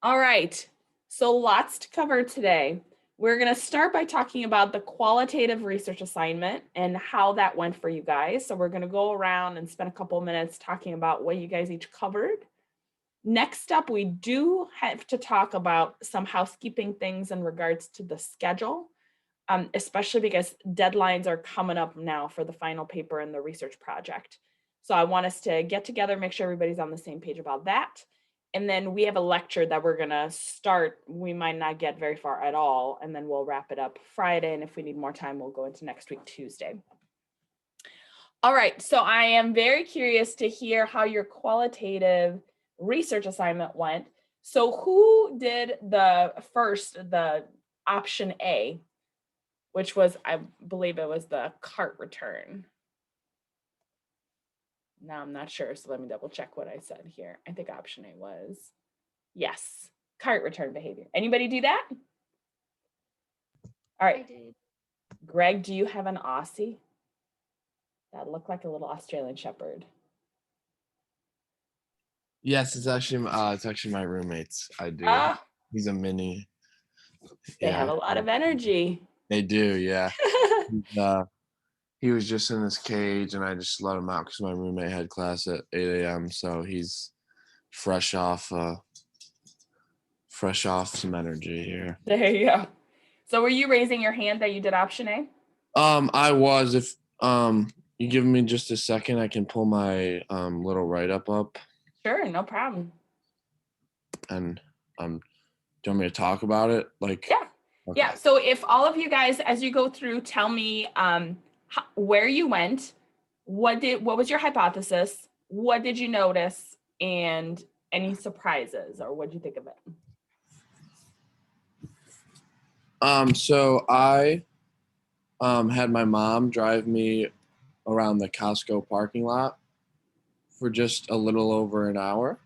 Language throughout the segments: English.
All right. So lots to cover today. We're going to start by talking about the qualitative research assignment and how that went for you guys. So we're going to go around and spend a couple of minutes talking about what you guys each covered. Next up, we do have to talk about some housekeeping things in regards to the schedule, especially because deadlines are coming up now for the final paper in the research project. So I want us to get together, make sure everybody's on the same page about that. And then we have a lecture that we're gonna start. We might not get very far at all, and then we'll wrap it up Friday. And if we need more time, we'll go into next week, Tuesday. All right, so I am very curious to hear how your qualitative research assignment went. So who did the option A, which was, I believe it was the cart return. Now I'm not sure, so let me double check what I said here. I think option A was, yes, cart return behavior. Anybody do that? All right. I did. Greg, do you have an Aussie? That looked like a little Australian Shepherd. Yes, it's actually my roommate's. I do. Ah, He's a mini. they have a lot of energy. They do, yeah. He was just in his cage, and I just let him out because my roommate had class at 8 a.m. So he's fresh off some energy here. There you go. So were you raising your hand that you did option A? I was. If you give me just a second, I can pull my little write-up up. Sure, no problem. And do you want me to talk about it? Yeah. Okay. Yeah. So if all of you guys, as you go through, tell me where you went, what was your hypothesis, what did you notice, and any surprises, or what did you think of it? So I had my mom drive me around the Costco parking lot for just a little over an hour.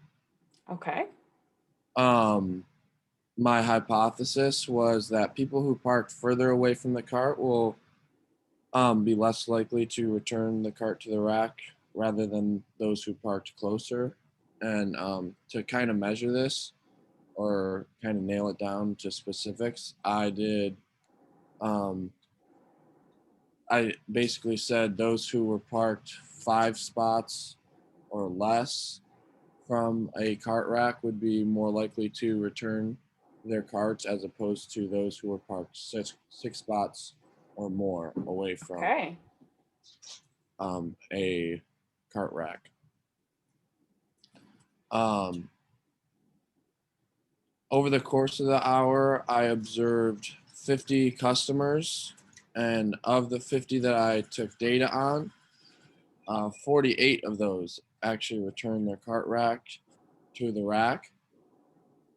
Okay. My hypothesis was that people who parked further away from the cart will be less likely to return the cart to the rack rather than those who parked closer. And to kind of measure this or kind of nail it down to specifics, I basically said those who were parked 5 spots or less from a cart rack would be more likely to return their carts as opposed to those who were parked six spots or more away from a cart rack. Over the course of the hour, I observed 50 customers, and of the 50 that I took data on, 48 of those actually returned their cart rack to the rack.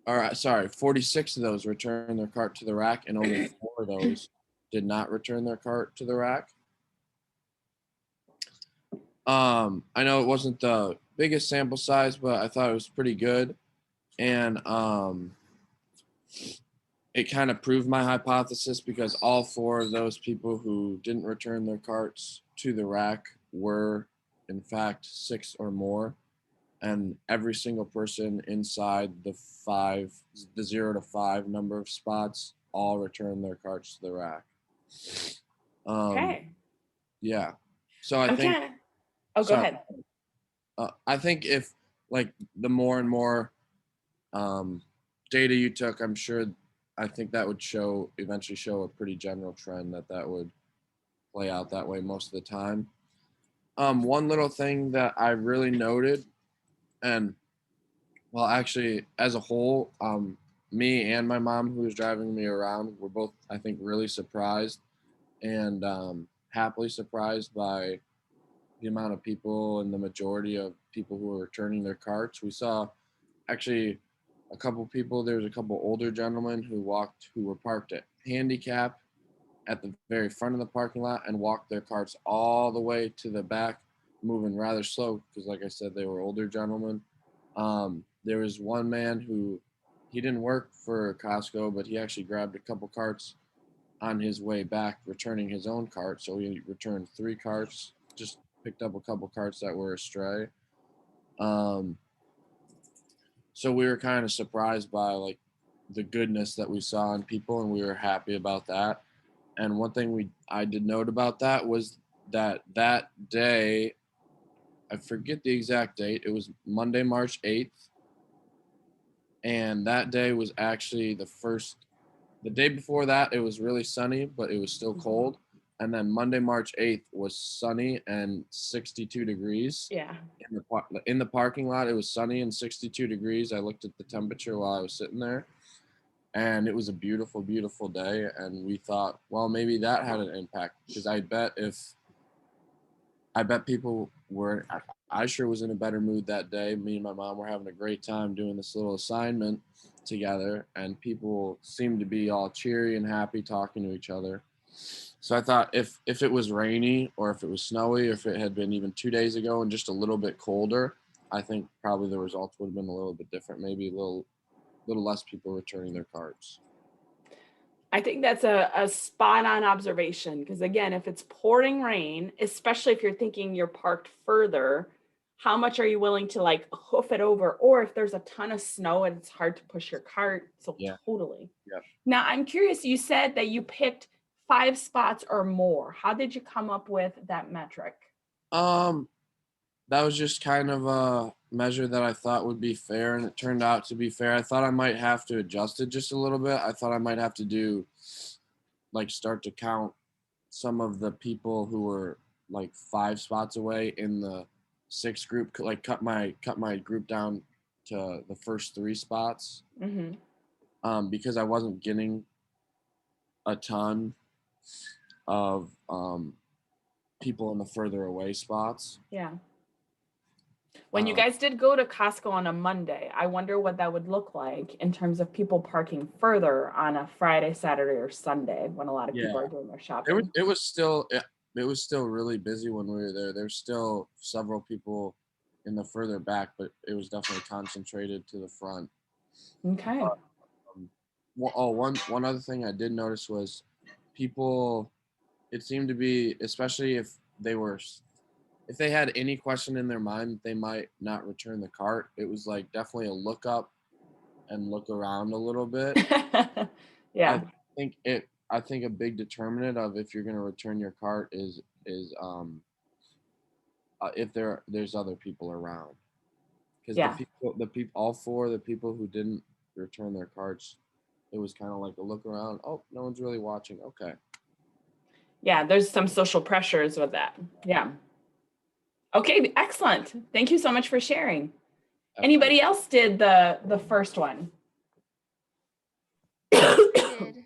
46 of those returned their cart to the rack, and only 4 of those did not return their cart to the rack. I know it wasn't the biggest sample size, but I thought it was pretty good. And it kind of proved my hypothesis because all 4 of those people who didn't return their carts to the rack were, in fact, 6 or more. And every single person inside the 0 to 5 number of spots all returned their carts to the rack. Okay. Yeah. So I think. Go ahead. I think if the more and more data you took, I think that would eventually show a pretty general trend that would play out that way most of the time. One little thing that I really noted, and well, actually, as a whole, me and my mom, who was driving me around, were both, I think, really surprised and happily surprised by the amount of people and the majority of people who were returning their carts. We saw actually a couple people. There was a couple older gentlemen who were parked at handicap at the very front of the parking lot and walked their carts all the way to the back, moving rather slow because, like I said, they were older gentlemen. There was one man who, he didn't work for Costco, but he actually grabbed a couple carts on his way back, returning his own cart. So he returned 3 carts, just picked up a couple carts that were astray. So we were kind of surprised by like the goodness that we saw in people, and we were happy about that. And one thing I did note about that was that day, I forget the exact date. It was Monday, March 8th, and that day was actually the day before that it was really sunny, but it was still cold. And then Monday, March 8th was sunny and 62 degrees. Yeah. In the parking lot, it was sunny and 62 degrees. I looked at the temperature while I was sitting there, and it was a beautiful, beautiful day. And we thought, well, maybe that had an impact, because I bet people were. I sure was in a better mood that day. Me and my mom were having a great time doing this little assignment together, and people seemed to be all cheery and happy, talking to each other. So I thought if it was rainy, or if it was snowy, or if it had been even 2 days ago and just a little bit colder, I think probably the results would have been a little bit different. Maybe a little less people returning their cards. I think that's a spot on observation, because again, if it's pouring rain, especially if you're thinking you're parked further, how much are you willing to like hoof it over? Or if there's a ton of snow and it's hard to push your cart. So Yeah. totally. Yeah. Now I'm curious, you said that you picked 5 spots or more. How did you come up with that metric? That was just kind of a measure that I thought would be fair, and it turned out to be fair. I thought I might have to adjust it just a little bit. I thought I might have to do start to count some of the people who were like 5 spots away in the 6 group, like cut my group down to the first 3 spots, Mm-hmm. because I wasn't getting a ton of people in the further away spots. Yeah. When you guys did go to Costco on a Monday, I wonder what that would look like in terms of people parking further on a Friday, Saturday, or Sunday when a lot of people Yeah. are doing their shopping. It was still really busy when we were there. There's still several people in the further back, but it was definitely concentrated to the front. Okay. One other thing I did notice was people. It seemed to be, especially if they had any question in their mind, they might not return the cart. It was like definitely a look up and look around a little bit. Yeah. I think a big determinant of if you're going to return your cart is if there's other people around, because Yeah. the people all 4 of the people who didn't return their carts, it was kind of like a look around. Oh, no one's really watching. Okay. Yeah. There's some social pressures with that. Yeah. Okay. Excellent. Thank you so much for sharing. Anybody else did the first one? Did.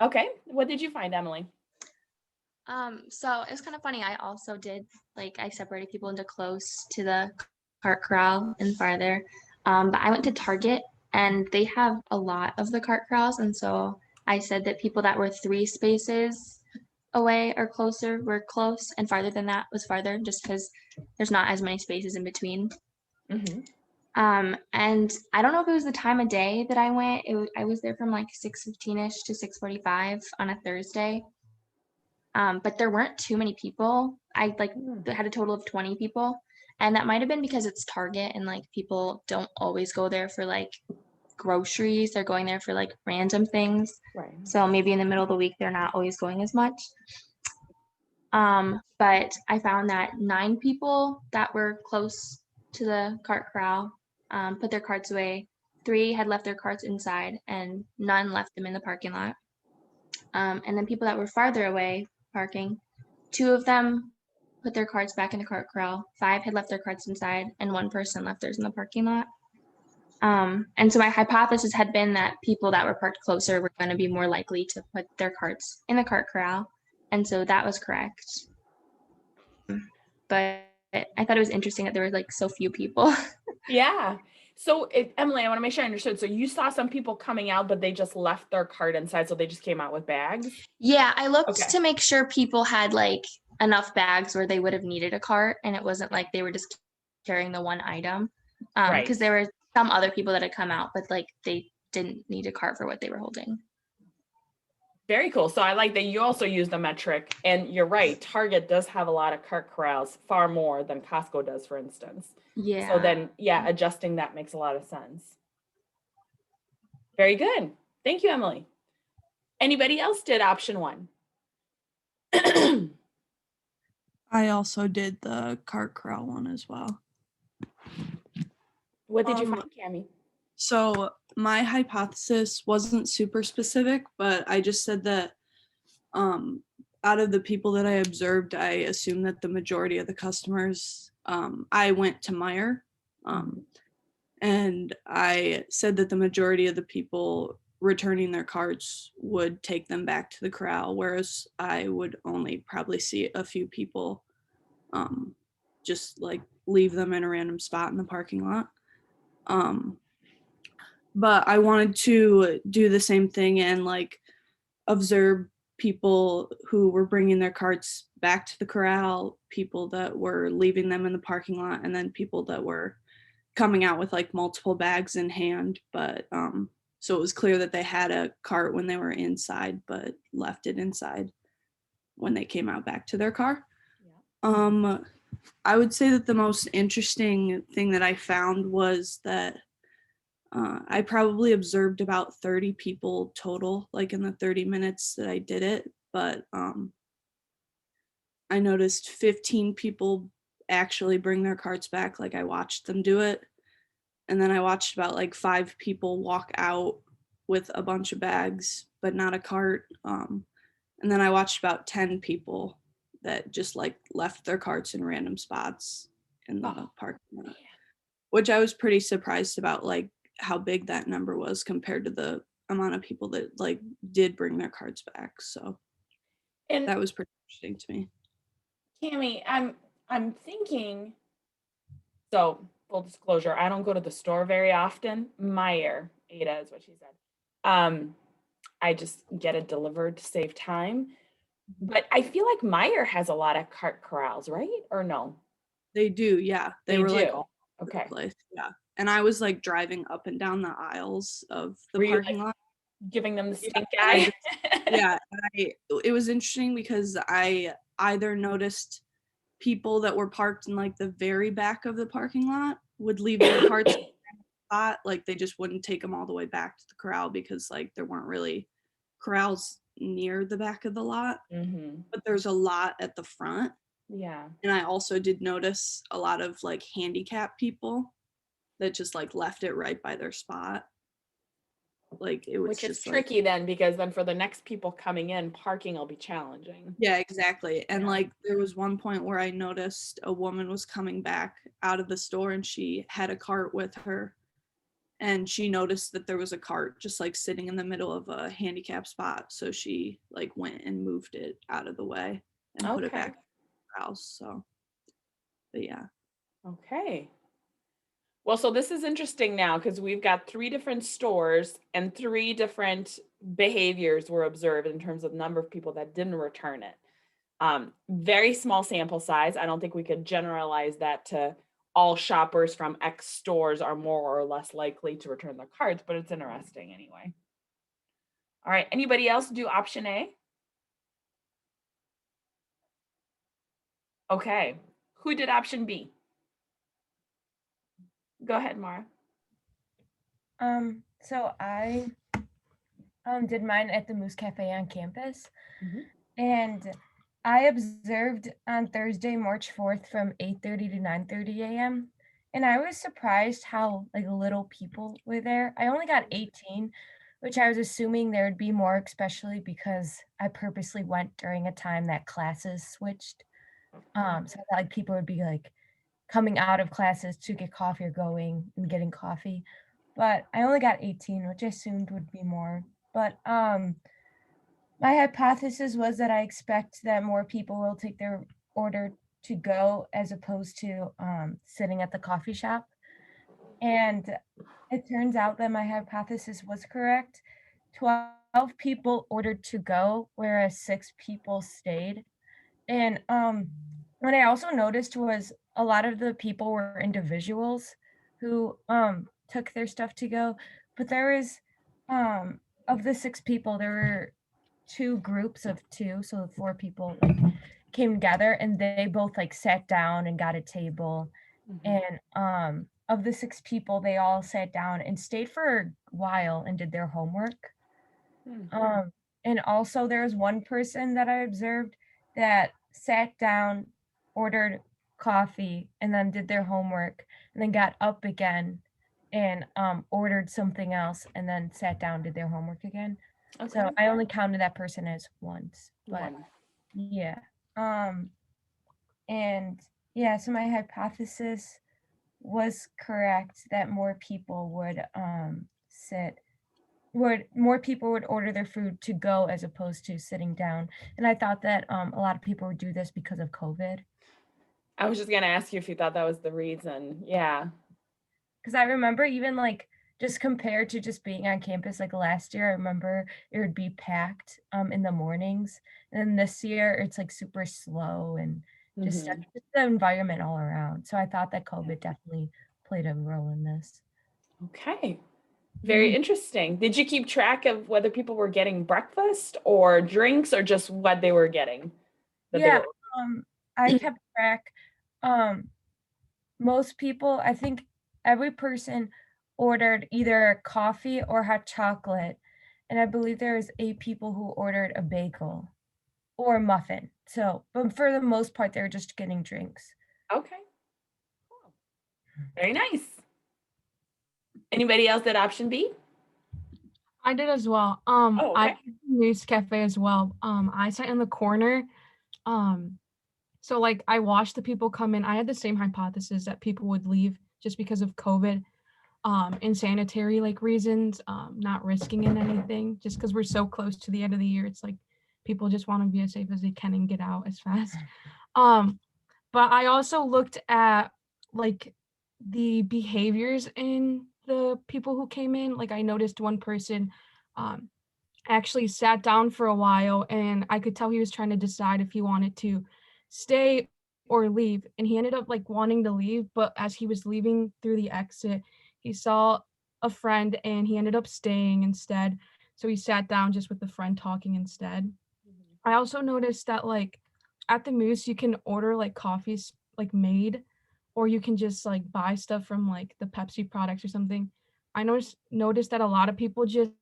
Okay. What did you find, Emily? So it was kind of funny. I also did, like, I separated people into close to the cart corral and farther. But I went to Target and they have a lot of the cart corrals. And so I said that people that were 3 spaces away or closer were close, and farther than that was farther, just because there's not as many spaces in between. Mm-hmm. And I don't know if it was the time of day that I went. I was there from like 6:15ish to 6:45 on a Thursday. But there weren't too many people. I had a total of 20 people. And that might have been because it's Target and like people don't always go there for like groceries. They're going there for like random things. Right. So maybe in the middle of the week, they're not always going as much. But I found that 9 people that were close to the cart corral put their carts away. 3 had left their carts inside, and none left them in the parking lot. And then people that were farther away parking, 2 of them put their carts back in the cart corral. 5 had left their carts inside, and 1 person left theirs in the parking lot. And so my hypothesis had been that people that were parked closer were going to be more likely to put their carts in the cart corral. And so that was correct. But I thought it was interesting that there were like so few people. Yeah. So Emily, I want to make sure I understood. So you saw some people coming out, but they just left their cart inside. So they just came out with bags. Yeah, I looked Okay. to make sure people had like enough bags where they would have needed a cart, and it wasn't like they were just carrying the one item. Right. Because there were some other people that had come out, but like they didn't need a cart for what they were holding. Very cool. So I like that you also use the metric, and you're right. Target does have a lot of cart corrals, far more than Costco does, for instance. Yeah. So then, yeah, adjusting that makes a lot of sense. Very good. Thank you, Emily. Anybody else did option one? I also did the cart corral one as well. What did you Um, find, Cami? So my hypothesis wasn't super specific, but I just said that out of the people that I observed, I assumed that the majority of the customers, I went to Meijer, and I said that the majority of the people returning their carts would take them back to the corral, whereas I would only probably see a few people just like leave them in a random spot in the parking lot. But I wanted to do the same thing and like observe people who were bringing their carts back to the corral, people that were leaving them in the parking lot, and then people that were coming out with like multiple bags in hand. But so it was clear that they had a cart when they were inside, but left it inside when they came out back to their car. I would say that the most interesting thing that I found was that I probably observed about 30 people total, like in the 30 minutes that I did it. But I noticed 15 people actually bring their carts back. Like I watched them do it. And then I watched about like 5 people walk out with a bunch of bags, but not a cart. And then I watched about 10 people that just like left their carts in random spots in the parking lot, which I was pretty surprised about, like how big that number was compared to the amount of people that like did bring their carts back. So And that was pretty interesting to me. Cami, I'm thinking. So full disclosure, I don't go to the store very often. Meijer, Ada is what she said. I just get it delivered to save time. But I feel like Meijer has a lot of cart corrals, right? Or no? They do, yeah. They were like do. all over Okay. the place. Yeah. And I was like driving up and down the aisles of the Were you, parking like, lot. giving them the Yeah, stink and I eye? just- yeah. And it was interesting because I either noticed people that were parked in like the very back of the parking lot would leave their carts in a spot, like they just wouldn't take them all the way back to the corral because like there weren't really corrals near the back of the lot, but there's a lot at the front. Yeah. And I also did notice a lot of like handicapped people that just like left it right by their spot. Like it was Which is just like, tricky then, because then for the next people coming in, parking will be challenging. yeah, exactly. And Yeah. like there was one point where I noticed a woman was coming back out of the store and she had a cart with her. And she noticed that there was a cart just like sitting in the middle of a handicap spot. So she like went and moved it out of the way and put it back in the house. So, but yeah. Okay. Well, so this is interesting now because we've got 3 different stores and 3 different behaviors were observed in terms of number of people that didn't return it. Very small sample size. I don't think we could generalize that to all shoppers from X stores are more or less likely to return their cards, but it's interesting anyway. All right. Anybody else do option A? Okay. Who did option B? Go ahead, Mara. So I did mine at the Moose Cafe on campus, Mhm. and I observed on Thursday, March 4th from 8:30 to 9:30 a.m. And I was surprised how like little people were there. I only got 18, which I was assuming there would be more, especially because I purposely went during a time that classes switched. So I thought like people would be like coming out of classes to get coffee or going and getting coffee. But I only got 18, which I assumed would be more. But my hypothesis was that I expect that more people will take their order to go as opposed to sitting at the coffee shop. And it turns out that my hypothesis was correct. 12 people ordered to go, whereas 6 people stayed. And what I also noticed was a lot of the people were individuals who took their stuff to go, but there was of the 6 people, there were two groups of two, so 4 people like came together, and they both like sat down and got a table. And of the 6 people, they all sat down and stayed for a while and did their homework. And also there was one person that I observed that sat down, ordered coffee, and then did their homework, and then got up again and ordered something else, and then sat down, did their homework again. Okay. So I only counted that person as once, but One. yeah. And yeah, so my hypothesis was correct that more people would more people would order their food to go as opposed to sitting down. And I thought that a lot of people would do this because of COVID. I was just gonna ask you if you thought that was the reason. Yeah. Because I remember even like just compared to just being on campus like last year, I remember it would be packed in the mornings. And then this year it's like super slow and just Mhm. the environment all around. So I thought that COVID definitely played a role in this. Okay. Very interesting. Did you keep track of whether people were getting breakfast or drinks or just what they were getting? that they Yeah, were- I kept track. Most people, I think every person ordered either coffee or hot chocolate, and I believe there was 8 people who ordered a bagel or a muffin. So, but for the most part, they were just getting drinks. Okay. Cool. Very nice. Anybody else did option B? I did as well. Oh, I okay. did News Cafe as well. I sat in the corner. So like I watched the people come in. I had the same hypothesis that people would leave just because of COVID, and sanitary like reasons, not risking in anything, just because we're so close to the end of the year. It's like people just want to be as safe as they can and get out as fast. But I also looked at like the behaviors in the people who came in. Like I noticed one person um, actually sat down for a while, and I could tell he was trying to decide if he wanted to stay or leave. And he ended up like wanting to leave, but as he was leaving through the exit, he saw a friend and he ended up staying instead. So he sat down just with the friend talking instead. I also noticed that like at the Moose you can order like coffees like made, or you can just like buy stuff from like the Pepsi products or something. I noticed that a lot of people just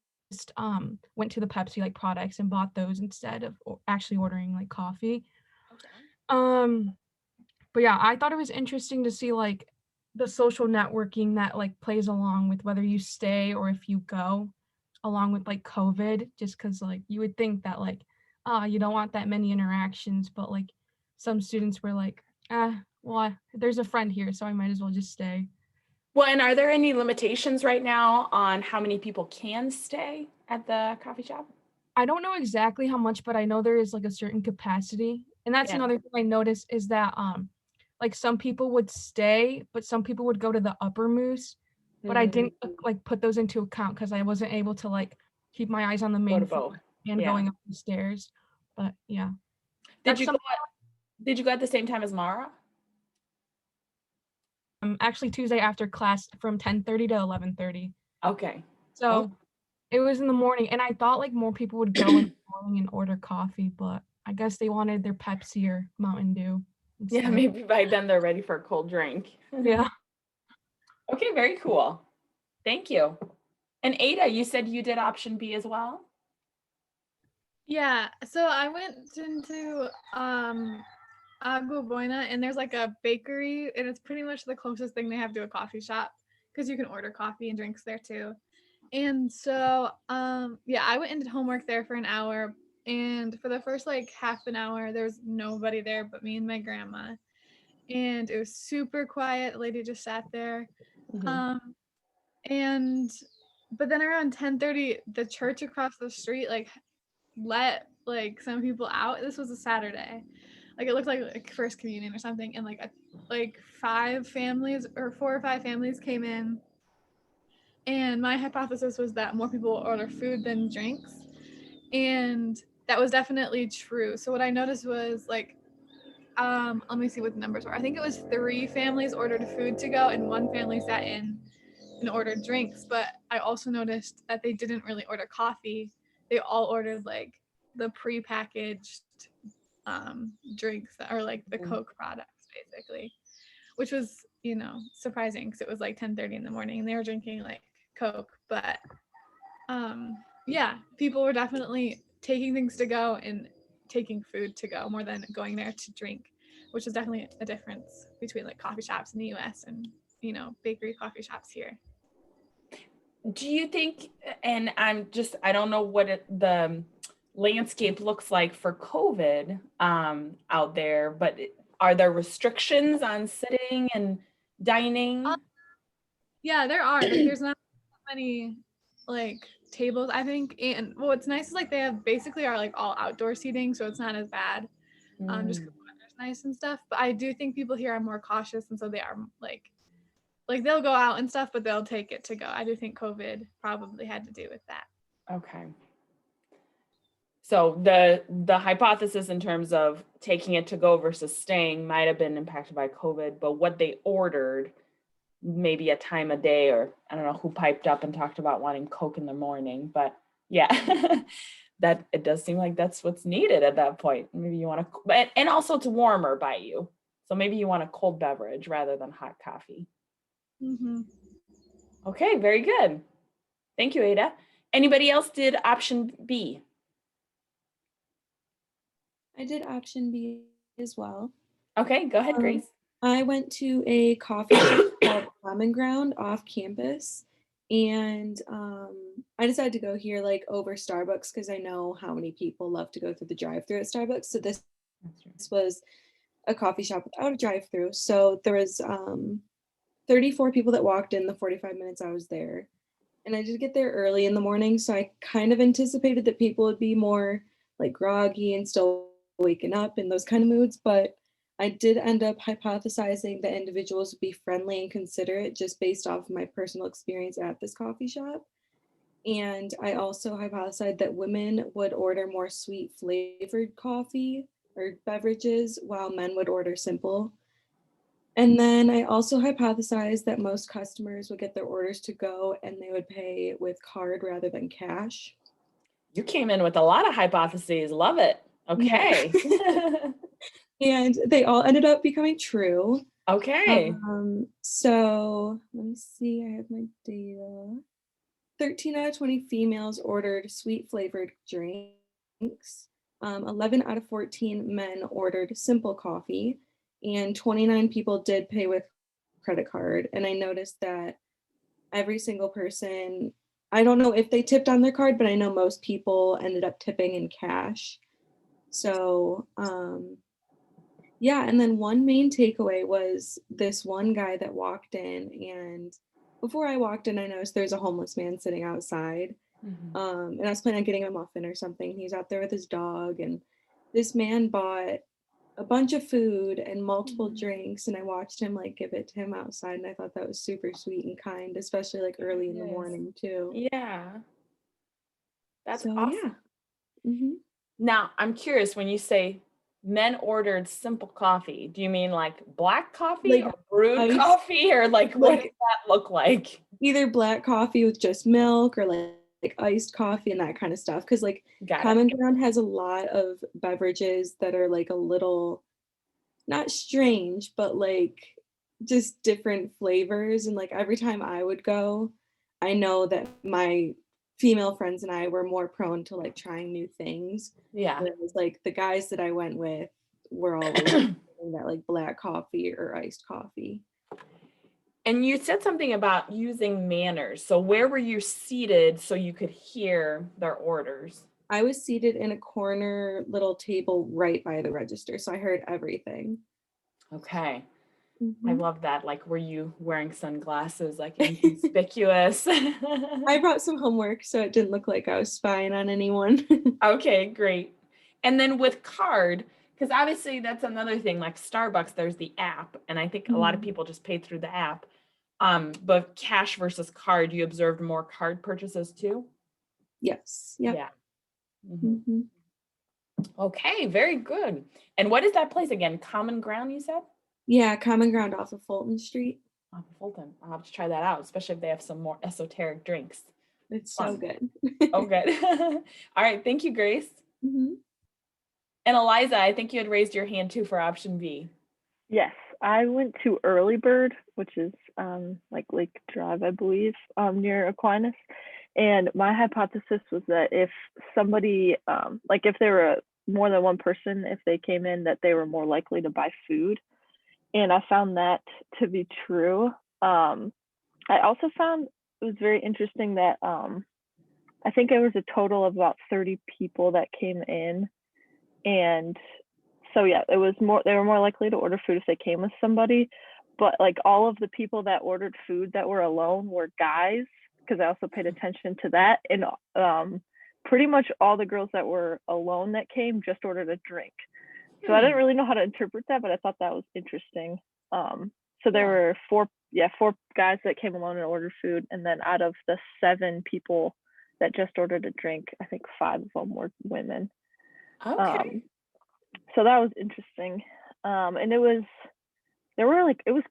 went to the Pepsi like products and bought those instead of actually ordering like coffee. Um but yeah, I thought it was interesting to see like the social networking that like plays along with whether you stay or if you go, along with like COVID, just because like you would think that like you don't want that many interactions, but like some students were like, well, there's a friend here, so I might as well just stay. Well, and are there any limitations right now on how many people can stay at the coffee shop? I don't know exactly how much, but I know there is like a certain capacity. And that's Yeah. another thing I noticed is that like some people would stay, but some people would go to the upper Moose. But I didn't like put those into account because I wasn't able to like keep my eyes on the Go main to floor both. and Yeah. going up the stairs. But yeah. Did That's you go some- did you go at the same time as Mara? Actually Tuesday after class from 10:30 to 11:30. Okay. So it was in the morning, and I thought like more people would go in the morning and order coffee, but I guess they wanted their Pepsi or Mountain Dew Yeah, instead. maybe by then they're ready for a cold drink. Yeah. Okay, very cool. Thank you. And Ada, you said you did option B as well? Yeah, so I went into Agua Buena, and there's like a bakery, and it's pretty much the closest thing they have to a coffee shop because you can order coffee and drinks there too. And so yeah, I went and did homework there for an hour, and for the first like half an hour there was nobody there but me and my grandma. And it was super quiet. The lady just sat there. And but then around 10:30 the church across the street like let like some people out. This was a Saturday. Like it looked like first communion or something, and like 5 families or 4 or 5 families came in. And my hypothesis was that more people order food than drinks, and that was definitely true. So what I noticed was like let me see what the numbers were. I think it was 3 families ordered food to go and 1 family sat in and ordered drinks. But I also noticed that they didn't really order coffee. They all ordered like the prepackaged drinks that are like the Mhm. Coke products basically, which was, you know, surprising because it was like 10:30 in the morning and they were drinking like Coke. But yeah, people were definitely taking things to go and taking food to go more than going there to drink, which is definitely a difference between like coffee shops in the US and, you know, bakery coffee shops here. Do you think, and I don't know what the landscape looks like for COVID out there, but are there restrictions on sitting and dining? Yeah, there are. Like, there's not many like tables, I think. And what's nice is like they have basically are like all outdoor seating, so it's not as bad. Just 'cause the weather's nice and stuff. But I do think people here are more cautious, and so they are like they'll go out and stuff, but they'll take it to go. I do think COVID probably had to do with that. Okay. So the hypothesis in terms of taking it to go versus staying might have been impacted by COVID, but what they ordered, maybe a time of day, or I don't know who piped up and talked about wanting Coke in the morning, but yeah, that it does seem like that's what's needed at that point. Maybe you want to, and also it's warmer by you. So maybe you want a cold beverage rather than hot coffee. Mm-hmm. Okay, very good. Thank you, Ada. Anybody else did option B? I did option B as well. Okay, go ahead, Grace. I went to a coffee shop called Common Ground off campus, and I decided to go here like over Starbucks because I know how many people love to go through the drive-thru at Starbucks. So this was a coffee shop without a drive-thru. So there was 34 people that walked in the 45 minutes I was there. And I did get there early in the morning, so I kind of anticipated that people would be more like groggy and still waking up in those kind of moods, but I did end up hypothesizing that individuals would be friendly and considerate just based off of my personal experience at this coffee shop. And I also hypothesized that women would order more sweet flavored coffee or beverages while men would order simple. And then I also hypothesized that most customers would get their orders to go and they would pay with card rather than cash. You came in with a lot of hypotheses. Love it. Okay. And they all ended up becoming true. Okay. So let me see, I have my data. 13 out of 20 females ordered sweet flavored drinks. 11 out of 14 men ordered simple coffee, and 29 people did pay with credit card. And I noticed that every single person, I don't know if they tipped on their card, but I know most people ended up tipping in cash. So yeah, and then one main takeaway was this one guy that walked in, and before I walked in, I noticed there's a homeless man sitting outside. And I was planning on getting a muffin or something. He's out there with his dog, and this man bought a bunch of food and multiple drinks, and I watched him like give it to him outside, and I thought that was super sweet and kind, especially like early in the Yes. morning too. Yeah. That's So awesome. yeah. Mm-hmm. Now, I'm curious, when you say men ordered simple coffee, do you mean like black coffee Like or brewed iced- coffee, or like what like- does that look like? Either black coffee with just milk or like iced coffee and that kind of stuff. Because like Got Common it. Ground has a lot of beverages that are like a little not strange, but like just different flavors. And like every time I would go, I know that my female friends and I were more prone to like trying new things. Yeah. Whereas like the guys that I went with were always getting that like black coffee or iced coffee. And you said something about using manners. So where were you seated so you could hear their orders? I was seated in a corner little table right by the register, so I heard everything. Okay. I Mhm. love that. Like, were you wearing sunglasses, like inconspicuous? I brought some homework, so it didn't look like I was spying on anyone. Okay, great. And then with card, because obviously that's another thing, like Starbucks, there's the app, and I think a lot of Mhm. people just paid through the app. But cash versus card, you observed more card purchases too? Yes. Yep. Yeah. Mhm. Mhm. Okay, very good. And what is that place again? Common Ground, you said? Yeah, Common Ground off of Fulton Street. Off of Fulton. I'll have to try that out, especially if they have some more esoteric drinks. It's so Fun. good. Oh, good. All right. Thank you, Grace. And Eliza, I think you had raised your hand too for option B. Yes, I went to Early Bird, which is like Lake Drive, I believe, near Aquinas. And my hypothesis was that if somebody, like if there were more than one person, if they came in, that they were more likely to buy food. And I found that to be true. I also found it was very interesting that I think it was a total of about 30 people that came in. And so yeah, it was more, they were more likely to order food if they came with somebody. But like all of the people that ordered food that were alone were guys, because I also paid attention to that. And pretty much all the girls that were alone that came just ordered a drink. So I didn't really know how to interpret that, but I thought that was interesting. So there were four guys that came alone and ordered food. And then out of the 7 people that just ordered a drink, I think 5 of them were women. Okay. So that was interesting. And it was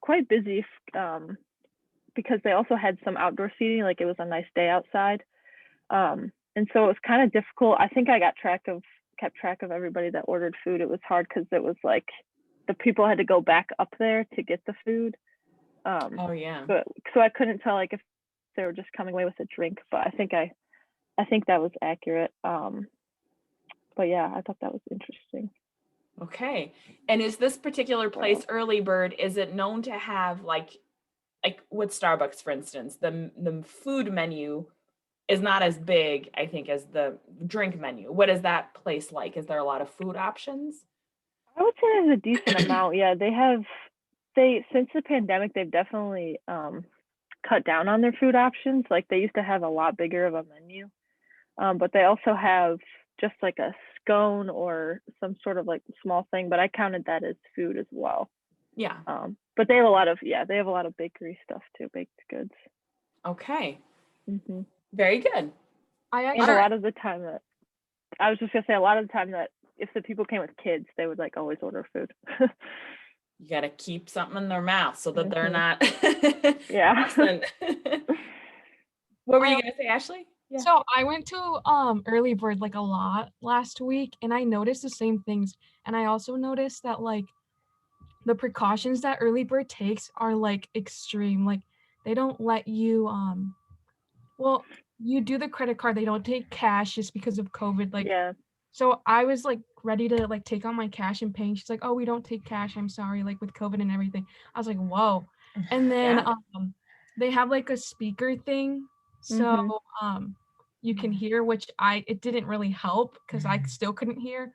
quite busy because they also had some outdoor seating, like it was a nice day outside. And so it was kind of difficult. I think I kept track of everybody that ordered food. It was hard because it was like the people had to go back up there to get the food. Oh yeah. So I couldn't tell like if they were just coming away with a drink, but I think that was accurate. But yeah, I thought that was interesting. Okay. And is this particular place, Early Bird, is it known to have like with Starbucks, for instance, the food menu is not as big, I think, as the drink menu. What is that place like? Is there a lot of food options? I would say there's a decent amount. Yeah, since the pandemic, they've definitely cut down on their food options. Like they used to have a lot bigger of a menu, but they also have just like a scone or some sort of like small thing, but I counted that as food as well. Yeah. But they have a lot of bakery stuff too, baked goods. Okay. Mm-hmm. Very good. And a lot of the time that if the people came with kids, they would like always order food. You got to keep something in their mouth so that they're not. Yeah. What were you gonna say, Ashley? Yeah. So I went to Early Bird like a lot last week, and I noticed the same things. And I also noticed that like the precautions that Early Bird takes are like extreme. Like they don't let you well, you do the credit card, they don't take cash just because of COVID. Like yeah. So I was like ready to like take out my cash and pay. She's like, "Oh, we don't take cash. I'm sorry." Like with COVID and everything. I was like, "Whoa." And then they have like a speaker thing. So you can hear, which it didn't really help because I still couldn't hear.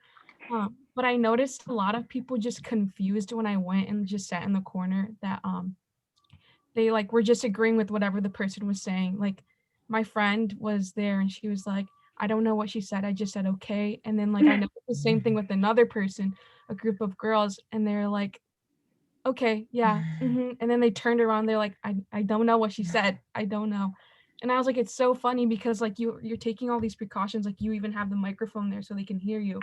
But I noticed a lot of people just confused when I went and just sat in the corner that they like were just agreeing with whatever the person was saying. Like my friend was there and she was like, "I don't know what she said. I just said okay." And then like I know the same thing with another person, a group of girls, and they're like, "Okay, yeah." And then they turned around, they're like, I don't know what she said. I don't know. And I was like, it's so funny because like you're taking all these precautions, like you even have the microphone there so they can hear you.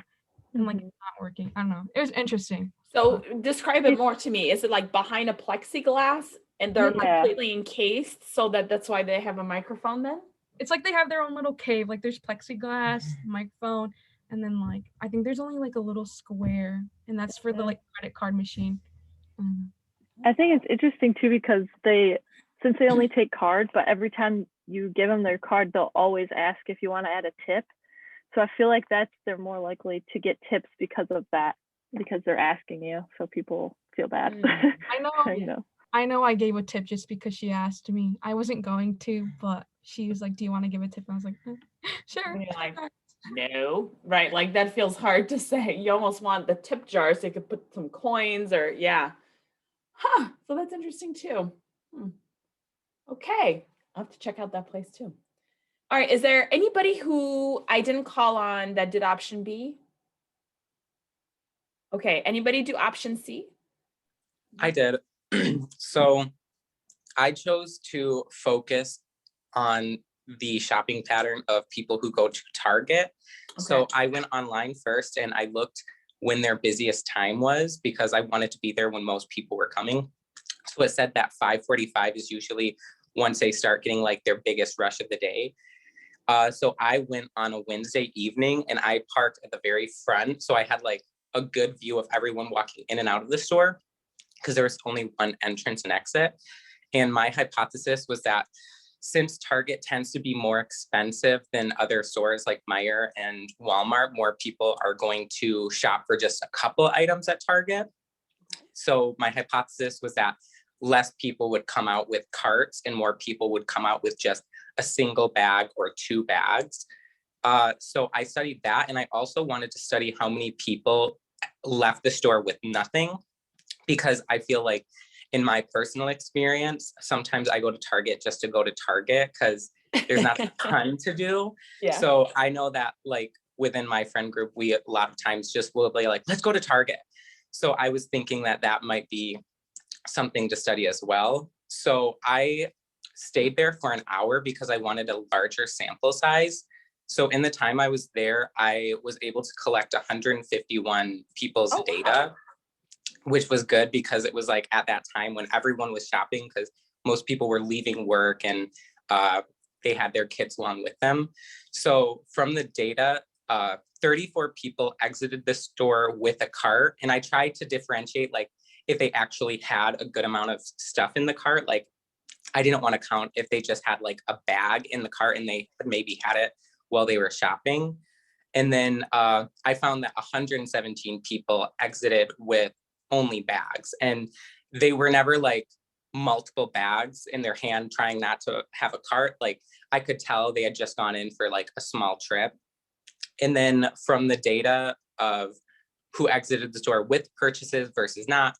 And like it's not working. I don't know. It was interesting. So describe it more to me. Is it like behind a plexiglass and they're completely encased so that's why they have a microphone then? It's like they have their own little cave. Like there's plexiglass, microphone, and then like I think there's only like a little square, and that's for the like credit card machine. I think it's interesting too because since they only take cards, but every time you give them their card, they'll always ask if you want to add a tip. So I feel like they're more likely to get tips because of that, because they're asking you, so people feel bad. I know I gave a tip just because she asked me. I wasn't going to, but she was like, "Do you want to give a tip?" And I was like, "Sure." And you're like, no, right? Like that feels hard to say. You almost want the tip jar so you could put some coins or so that's interesting too. Okay, I'll have to check out that place too. All right, is there anybody who I didn't call on that did option B? Okay, anybody do option C? I did. So I chose to focus on the shopping pattern of people who go to Target. Okay. So I went online first and I looked when their busiest time was because I wanted to be there when most people were coming. So it said that 5:45 is usually once they start getting like their biggest rush of the day. So I went on a Wednesday evening and I parked at the very front. So I had like a good view of everyone walking in and out of the store because there was only one entrance and exit. And my hypothesis was that since Target tends to be more expensive than other stores like Meijer and Walmart, more people are going to shop for just a couple items at Target. So my hypothesis was that less people would come out with carts and more people would come out with just a single bag or 2 bags. So I studied that, and I also wanted to study how many people left the store with nothing, because I feel like in my personal experience, sometimes I go to Target just to go to Target because there's not a ton to do. Yeah. So I know that like within my friend group, we a lot of times just will be like, let's go to Target. So I was thinking that that might be something to study as well. So I stayed there for an hour because I wanted a larger sample size. So in the time I was there, I was able to collect 151 people's data, which was good because it was like at that time when everyone was shopping, because most people were leaving work and they had their kids along with them. So from the data, 34 people exited the store with a cart. And I tried to differentiate like if they actually had a good amount of stuff in the cart. Like I didn't want to count if they just had like a bag in the cart and they maybe had it while they were shopping. And then I found that 117 people exited with only bags, and they were never like multiple bags in their hand trying not to have a cart. Like I could tell they had just gone in for like a small trip. And then from the data of who exited the store with purchases versus not,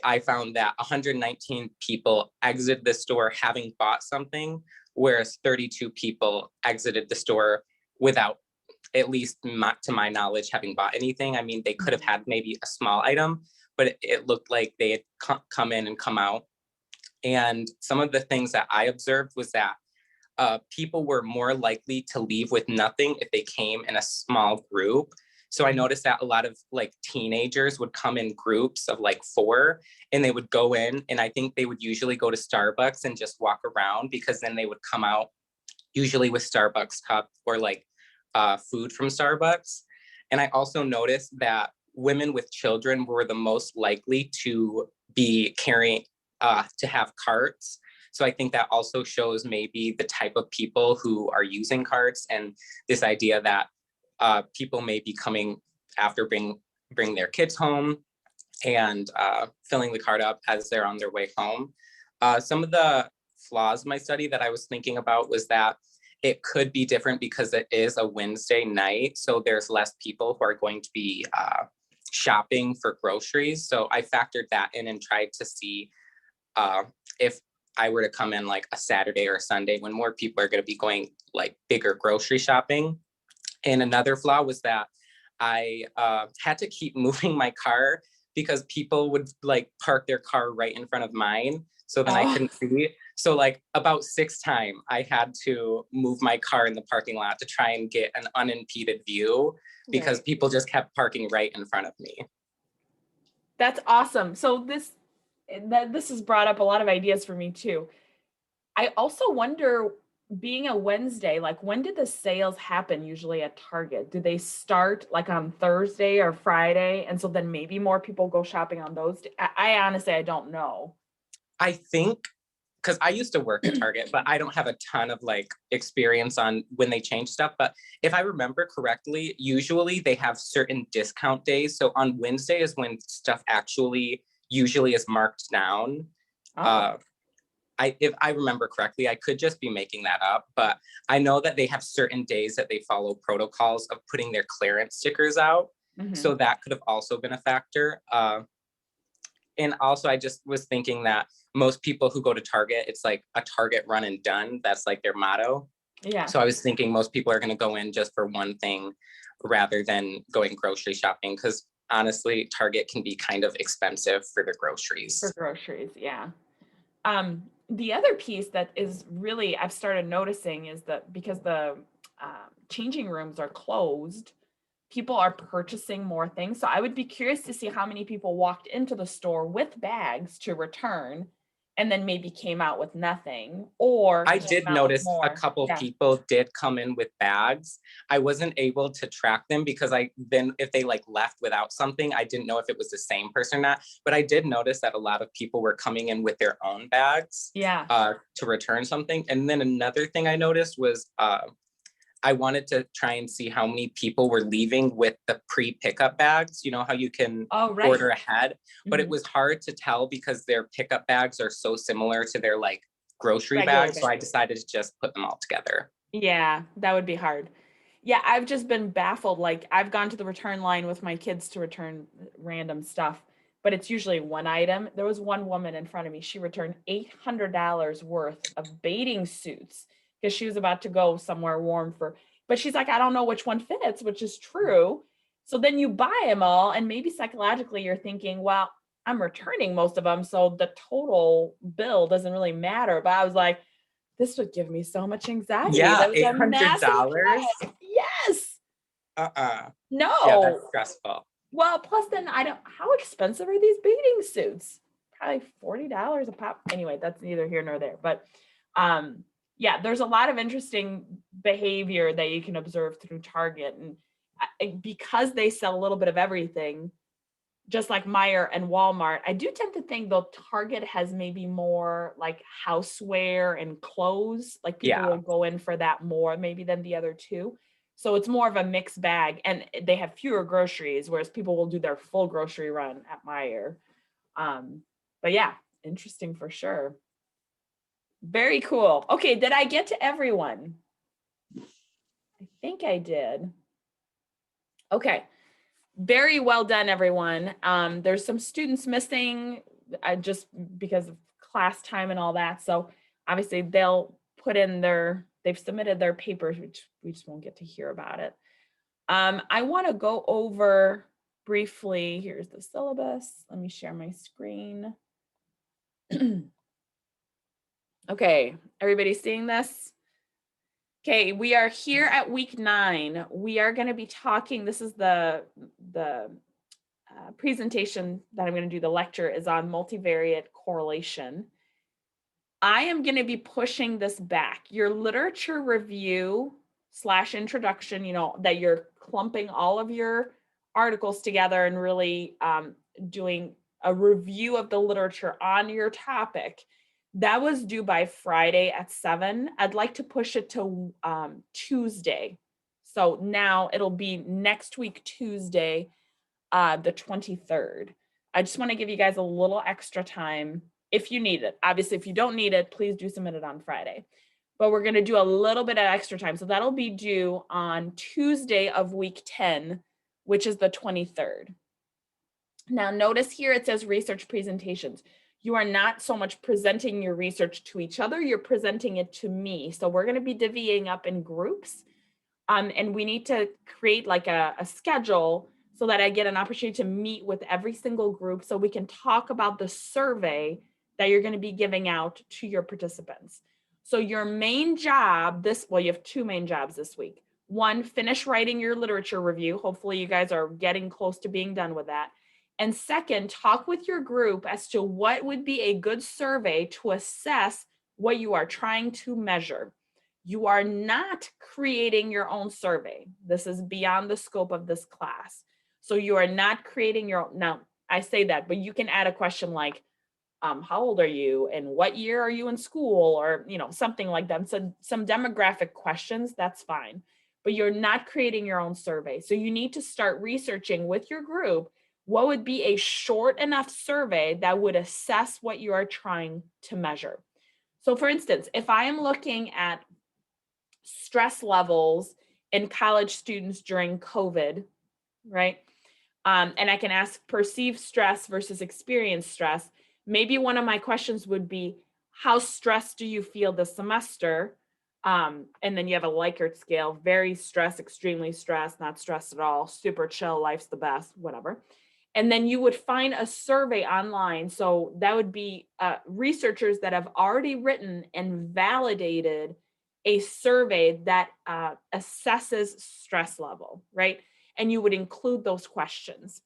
I found that 119 people exited the store having bought something, whereas 32 people exited the store without, at least to my knowledge, having bought anything. I mean, they could have had maybe a small item, but it looked like they had come in and come out. And some of the things that I observed was that people were more likely to leave with nothing if they came in a small group. So I noticed that a lot of like teenagers would come in groups of like 4, and they would go in, and I think they would usually go to Starbucks and just walk around, because then they would come out usually with Starbucks cup or like food from Starbucks. And I also noticed that women with children were the most likely to be carrying, to have carts. So I think that also shows maybe the type of people who are using carts, and this idea that people may be coming after bring their kids home and filling the cart up as they're on their way home. Some of the flaws in my study that I was thinking about was that it could be different because it is a Wednesday night. So there's less people who are going to be shopping for groceries. So I factored that in and tried to see if I were to come in like a Saturday or a Sunday when more people are going to be going like bigger grocery shopping. And another flaw was that I had to keep moving my car because people would like park their car right in front of mine. So then I couldn't see. So like about 6 times I had to move my car in the parking lot to try and get an unimpeded view, because people just kept parking right in front of me. That's awesome. So this has brought up a lot of ideas for me too. I also wonder, being a Wednesday, like when did the sales happen usually at Target? Do they start like on Thursday or Friday? And so then maybe more people go shopping on those. I honestly, I don't know. I think, because I used to work at Target, but I don't have a ton of like experience on when they change stuff. But if I remember correctly, usually they have certain discount days. So on Wednesday is when stuff actually usually is marked down. If I remember correctly, I could just be making that up, but I know that they have certain days that they follow protocols of putting their clearance stickers out. So that could have also been a factor. And also I just was thinking that most people who go to Target, it's like a Target run and done. That's like their motto. Yeah. So I was thinking most people are going to go in just for one thing rather than going grocery shopping, because honestly, Target can be kind of expensive for their groceries. For groceries, yeah. The other piece that is really, I've started noticing, is that because the changing rooms are closed, people are purchasing more things. So I would be curious to see how many people walked into the store with bags to return, and then maybe came out with nothing, or I came did out with notice a more. couple Yeah. people did come in with bags. I wasn't able to track them because if they like left without something, I didn't know if it was the same person or not. But I did notice that a lot of people were coming in with their own bags to return something. And then another thing I noticed was I wanted to try and see how many people were leaving with the pre-pickup bags. You know how you can order ahead, but it was hard to tell because their pickup bags are so similar to their like grocery Regular bags. So I bags. decided to just put them all together. Yeah, that would be hard. Yeah, I've just been baffled. Like I've gone to the return line with my kids to return random stuff, but it's usually one item. There was one woman in front of me. She returned $800 worth of bathing suits because she was about to go somewhere warm but she's like, I don't know which one fits, which is true. So then you buy them all, and maybe psychologically you're thinking, well, I'm returning most of them, so the total bill doesn't really matter. But I was like, this would give me so much anxiety. Yeah, That was a massive $800. price. Yes. Yeah, No. that's stressful. Well, plus then how expensive are these bathing suits? Probably $40 a pop. Anyway, that's neither here nor there. But yeah, there's a lot of interesting behavior that you can observe through Target. And because they sell a little bit of everything, just like Meijer and Walmart, I do tend to think though Target has maybe more like houseware and clothes. Like people will go in for that more maybe than the other two. So it's more of a mixed bag, and they have fewer groceries, whereas people will do their full grocery run at Meijer. But yeah, interesting for sure. Very cool. Okay, did I get to everyone? I think I did. Okay. Very well done, everyone. There's some students missing just because of class time and all that. So obviously they'll put in they've submitted their papers, which we just won't get to hear about it. I want to go over briefly. Here's the syllabus. Let me share my screen. Okay, everybody seeing this? Okay, we are here at week 9. We are going to be talking, this is the presentation that I'm going to do. The lecture is on multivariate correlation. I am going to be pushing this back. Your literature review / introduction, that you're clumping all of your articles together and really doing a review of the literature on your topic. That was due by Friday at 7. I'd like to push it to Tuesday. So now it'll be next week, Tuesday, the 23rd. I just want to give you guys a little extra time if you need it. Obviously, if you don't need it, please do submit it on Friday. But we're going to do a little bit of extra time. So that'll be due on Tuesday of week 10, which is the 23rd. Now, notice here it says research presentations. You are not so much presenting your research to each other, you're presenting it to me. So we're going to be divvying up in groups. And we need to create like a schedule so that I get an opportunity to meet with every single group so we can talk about the survey that you're going to be giving out to your participants. So your main job you have 2 main jobs this week. 1, finish writing your literature review. Hopefully you guys are getting close to being done with that. And 2nd, talk with your group as to what would be a good survey to assess what you are trying to measure. You are not creating your own survey. This is beyond the scope of this class. So you are not creating your own. Now, I say that, but you can add a question like, how old are you and what year are you in school, or something like that. So some demographic questions, that's fine. But you're not creating your own survey. So you need to start researching with your group what would be a short enough survey that would assess what you are trying to measure. So for instance, if I am looking at stress levels in college students during COVID, right? And I can ask perceived stress versus experienced stress. Maybe one of my questions would be, how stressed do you feel this semester? And then you have a Likert scale, very stressed, extremely stressed, not stressed at all, super chill, life's the best, whatever. And then you would find a survey online. So that would be researchers that have already written and validated a survey that assesses stress level, right? And you would include those questions.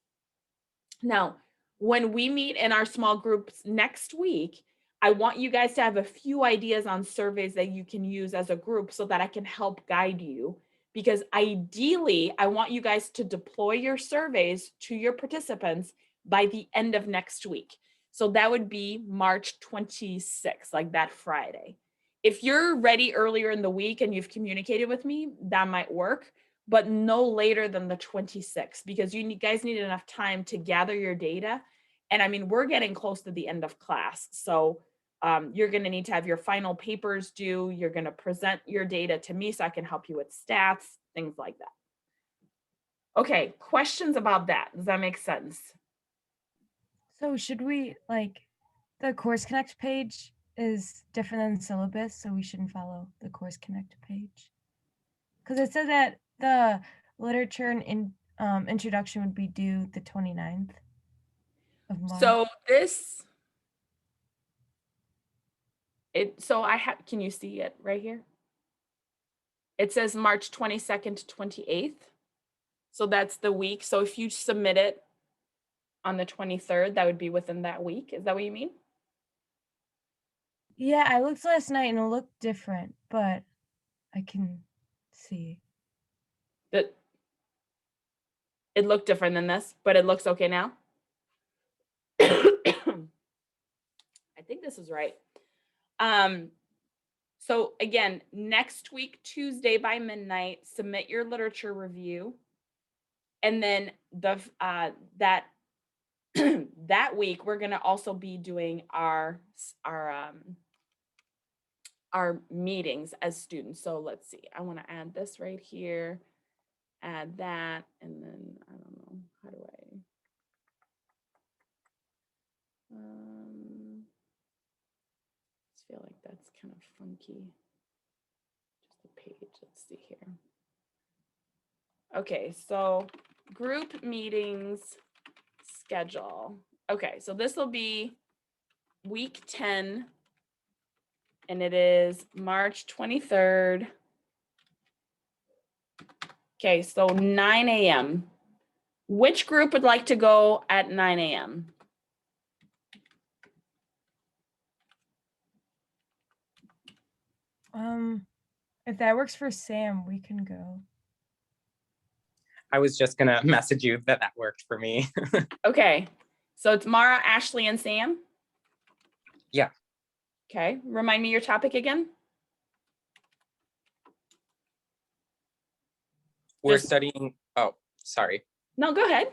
Now, when we meet in our small groups next week, I want you guys to have a few ideas on surveys that you can use as a group so that I can help guide you. Because ideally, I want you guys to deploy your surveys to your participants by the end of next week. So that would be March 26th, like that Friday. If you're ready earlier in the week and you've communicated with me, that might work, but no later than the 26th, because you guys need enough time to gather your data. And I mean, we're getting close to the end of class. So you're going to need to have your final papers due. You're going to present your data to me so I can help you with stats, things like that. Okay, questions about that? Does that make sense? So should we, like, the Course Connect page is different than the syllabus, so we shouldn't follow the Course Connect page? Because it said that the literature and introduction would be due the 29th of March. So so I have, can you see it right here? It says March 22nd to 28th. So that's the week. So if you submit it on the 23rd, that would be within that week. Is that what you mean? Yeah, I looked last night and it looked different, but I can see. That it looked different than this, but it looks okay now. I think this is right. So again, next week, Tuesday by midnight, submit your literature review. And then that week, we're going to also be doing our meetings as students. So let's see, I want to add this right here, add that, and then I don't know, how do I? I feel like that's kind of funky. Just a page, let's see here. Okay, so group meetings schedule. Okay, so this will be week 10, and it is March 23rd. Okay, so 9 a.m. Which group would like to go at 9 a.m.? If that works for Sam, we can go. I was just gonna message you that worked for me. Okay, so it's Mara, Ashley, and Sam? Yeah. Okay, remind me your topic again? We're Just- studying, oh, sorry. No, go ahead.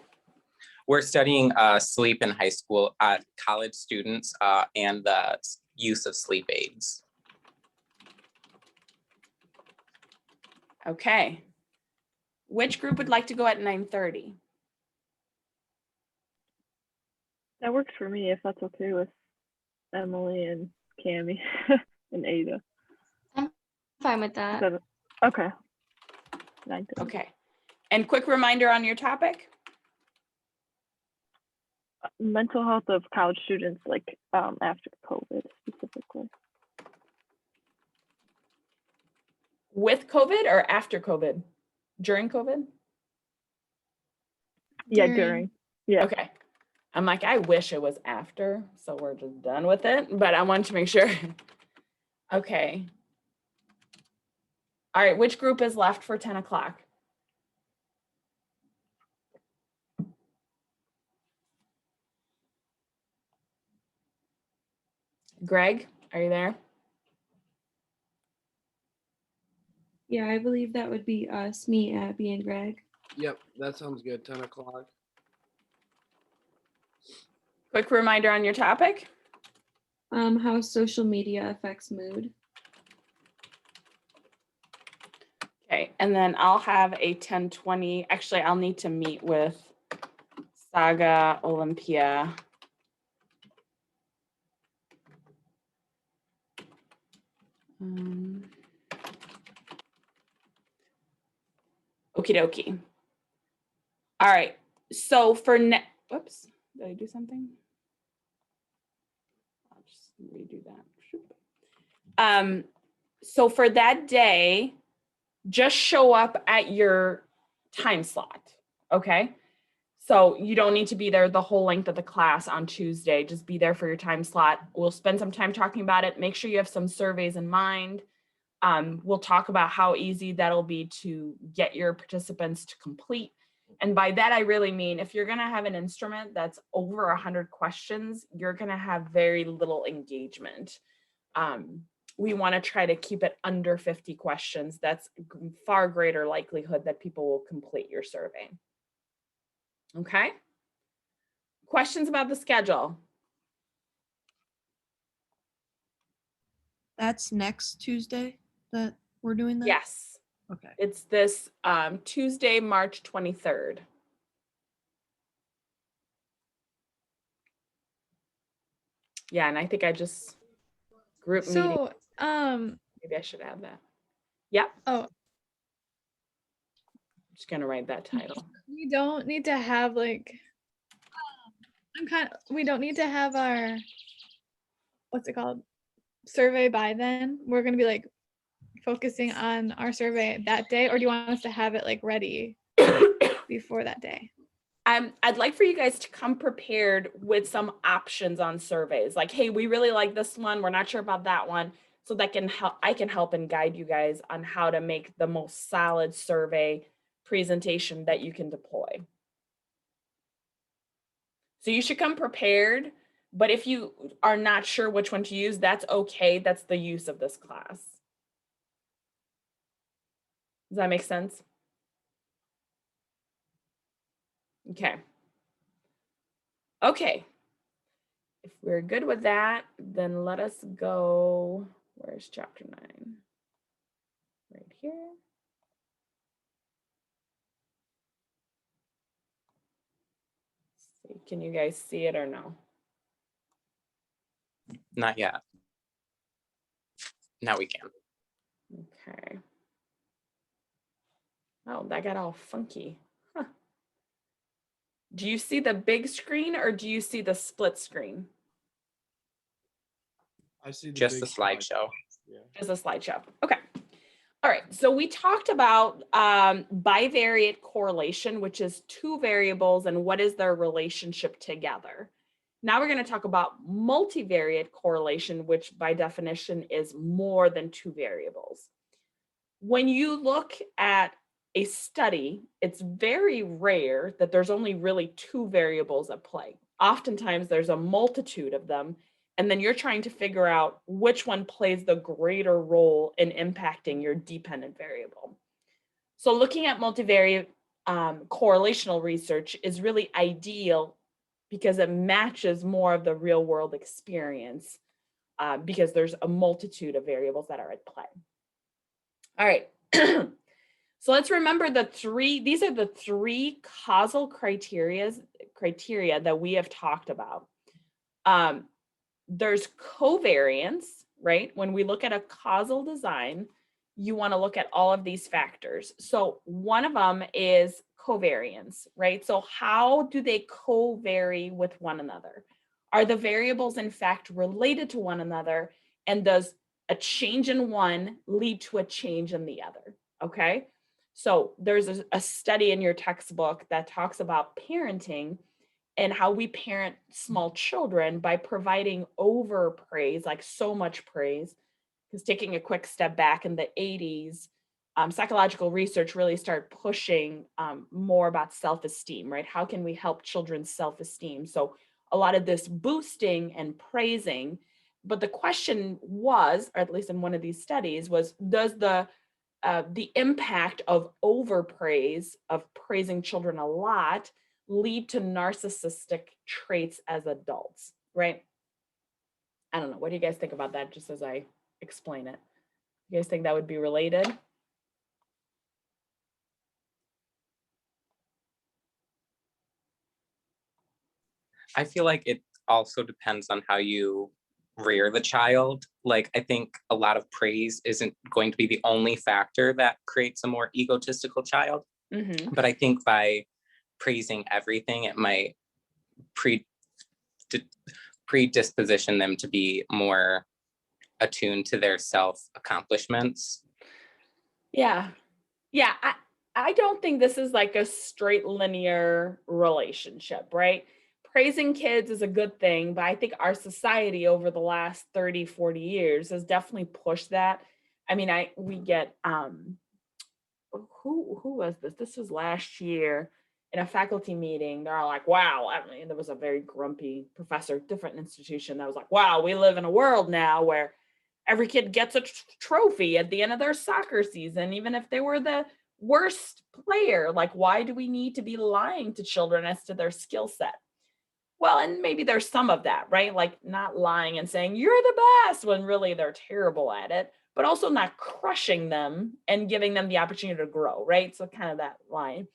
We're studying sleep in high school, college students, and the use of sleep aids. Okay. Which group would like to go at 9:30? That works for me if that's okay with Emily and Cami and Ada. I'm fine with that. Okay. 9:30. Okay. And quick reminder on your topic? Mental health of college students, like after COVID specifically. With COVID or after COVID? During COVID? Yeah, during. Yeah. Okay. I'm like, I wish it was after, so we're just done with it, but I wanted to make sure. Okay. All right, which group is left for 10 o'clock? Greg, are you there? Yeah, I believe that would be us, me, Abby, and Greg. Yep, that sounds good. 10 o'clock. Quick reminder on your topic. How social media affects mood. Okay, and then I'll have a 10:20. Actually, I'll need to meet with Saga, Olympia. Okie dokie. All right, so for whoops, did I do something? I'll just redo that. So for that day, just show up at your time slot, okay? So you don't need to be there the whole length of the class on Tuesday. Just be there for your time slot. We'll spend some time talking about it. Make sure you have some surveys in mind. We'll talk about how easy that'll be to get your participants to complete. And by that, I really mean if you're going to have an instrument that's over 100 questions, you're going to have very little engagement. We want to try to keep it under 50 questions. That's far greater likelihood that people will complete your survey. Okay. Questions about the schedule? That's next Tuesday that we're doing that? Yes. Okay. It's this Tuesday, March 23rd. Yeah, and I think I just group meeting. So, Maybe I should add that. Yep. oh, Just gonna write that title. we don't need to have like, we don't need to have our, what's it called? Survey by then. We're gonna be like focusing on our survey that day, or do you want us to have it like ready before that day? I'd like for you guys to come prepared with some options on surveys. Like, hey, we really like this one. We're not sure about that one. So that can help, I can help and guide you guys on how to make the most solid survey presentation that you can deploy. So you should come prepared, but if you are not sure which one to use, that's okay. That's the use of this class. Does that make sense? Okay. Okay. If we're good with that, then let us go. Where's chapter 9? Right here. See, can you guys see it or no? Not yet. Now we can. Okay. Oh, that got all funky. Huh. Do you see the big screen or do you see the split screen? I see Just the slideshow. Yeah. Just a slideshow. Okay. All right. So we talked about bivariate correlation, which is two variables and what is their relationship together. Now we're going to talk about multivariate correlation, which by definition is more than two variables. When you look at a study, it's very rare that there's only really two variables at play. Oftentimes there's a multitude of them, and then you're trying to figure out which one plays the greater role in impacting your dependent variable. So looking at multivariate correlational research is really ideal because it matches more of the real world experience because there's a multitude of variables that are at play. All right. So let's remember these are the three causal criteria that we have talked about. There's covariance, right? When we look at a causal design, you want to look at all of these factors. So one of them is covariance, right? So how do they covary with one another? Are the variables in fact related to one another? And does a change in one lead to a change in the other? Okay. So there's a study in your textbook that talks about parenting and how we parent small children by providing over praise, like so much praise. Because taking a quick step back in the 80s, psychological research really started pushing more about self-esteem, right? How can we help children's self-esteem? So a lot of this boosting and praising, but the question was, or at least in one of these studies, was does the impact of overpraise, of praising children a lot, lead to narcissistic traits as adults, right? I don't know. What do you guys think about that just as I explain it? You guys think that would be related? I feel like it also depends on how you rear the child. Like, I think a lot of praise isn't going to be the only factor that creates a more egotistical child. Mm-hmm. But I think by praising everything, it might predisposition them to be more attuned to their self accomplishments. Yeah. Yeah. I don't think this is like a straight linear relationship, right? Praising kids is a good thing, but I think our society over the last 30, 40 years has definitely pushed that. I mean, we get who was this? This was last year in a faculty meeting. They're all like, wow. I mean, there was a very grumpy professor, different institution that was like, wow, we live in a world now where every kid gets a trophy at the end of their soccer season, even if they were the worst player. Like, why do we need to be lying to children as to their skill set? Well, and maybe there's some of that, right? Like not lying and saying you're the best when really they're terrible at it, but also not crushing them and giving them the opportunity to grow, right? So kind of that line.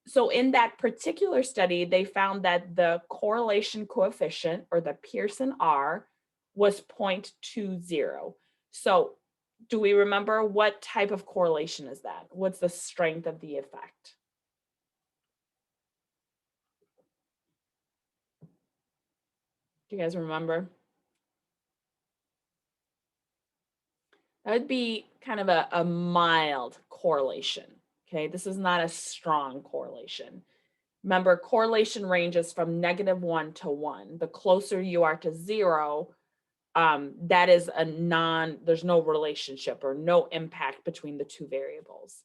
So in that particular study, they found that the correlation coefficient, or the Pearson R, was 0.20. So do we remember what type of correlation is that? What's the strength of the effect? Do you guys remember? That would be kind of a mild correlation. Okay, this is not a strong correlation. Remember, correlation ranges from -1 to 1. The closer you are to 0, that is there's no relationship or no impact between the two variables.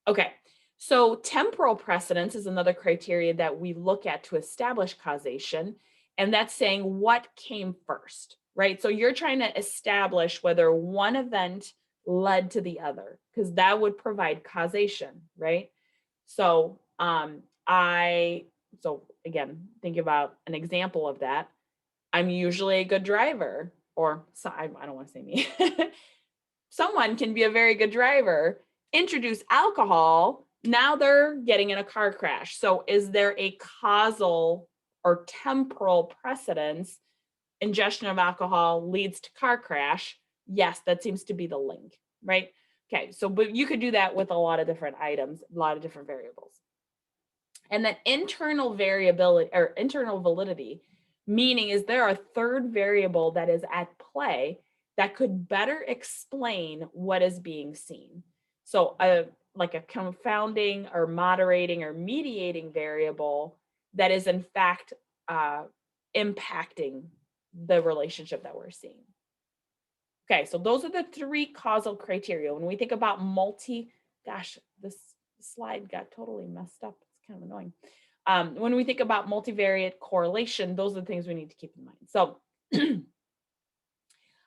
Okay, so temporal precedence is another criteria that we look at to establish causation, and that's saying what came first, right? So you're trying to establish whether one event led to the other, because that would provide causation, right? So so again, think about an example of that. I'm usually a good driver, or so, I don't want to say me. Someone can be a very good driver, introduce alcohol, now they're getting in a car crash. So is there a causal or temporal precedence? Ingestion of alcohol leads to car crash. Yes, that seems to be the link, right? Okay, so but you could do that with a lot of different items, a lot of different variables. And then internal variability or internal validity, meaning is there a third variable that is at play that could better explain what is being seen? So like a confounding or moderating or mediating variable that is in fact impacting the relationship that we're seeing. Okay, so those are the 3 causal criteria. When we think about gosh, this slide got totally messed up. It's kind of annoying. When we think about multivariate correlation, those are the things we need to keep in mind. So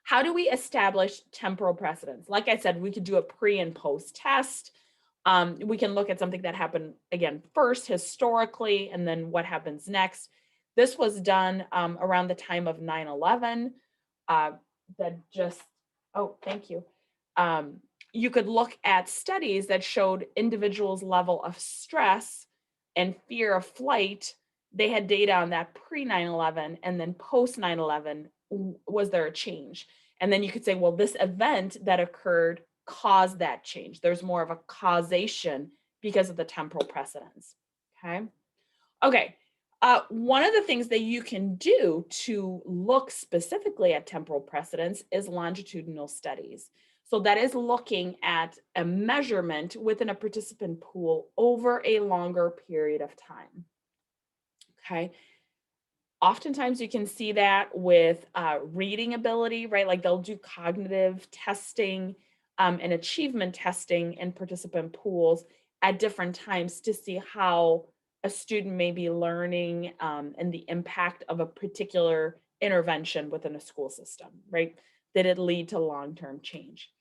how do we establish temporal precedence? Like I said, we could do a pre and post test. We can look at something that happened, again, first historically, and then what happens next. This was done around the time of 9/11. Thank you. You could look at studies that showed individuals' level of stress and fear of flight. They had data on that pre 9/11, and then post 9/11, was there a change? And then you could say, well, this event that occurred caused that change. There's more of a causation because of the temporal precedence. Okay. One of the things that you can do to look specifically at temporal precedence is longitudinal studies. So that is looking at a measurement within a participant pool over a longer period of time. Okay. Oftentimes you can see that with reading ability, right? Like they'll do cognitive testing and achievement testing in participant pools at different times to see how a student may be learning and the impact of a particular intervention within a school system, right? Did it lead to long-term change?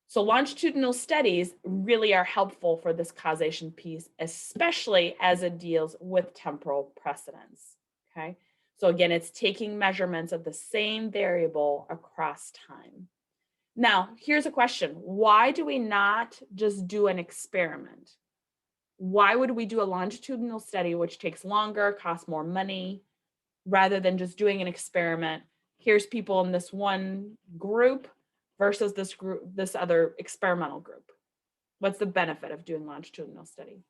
So longitudinal studies really are helpful for this causation piece, especially as it deals with temporal precedence, okay? So again, it's taking measurements of the same variable across time. Now, here's a question. Why do we not just do an experiment? Why would we do a longitudinal study, which takes longer, costs more money, rather than just doing an experiment? Here's people in this one group versus this other experimental group. What's the benefit of doing longitudinal study?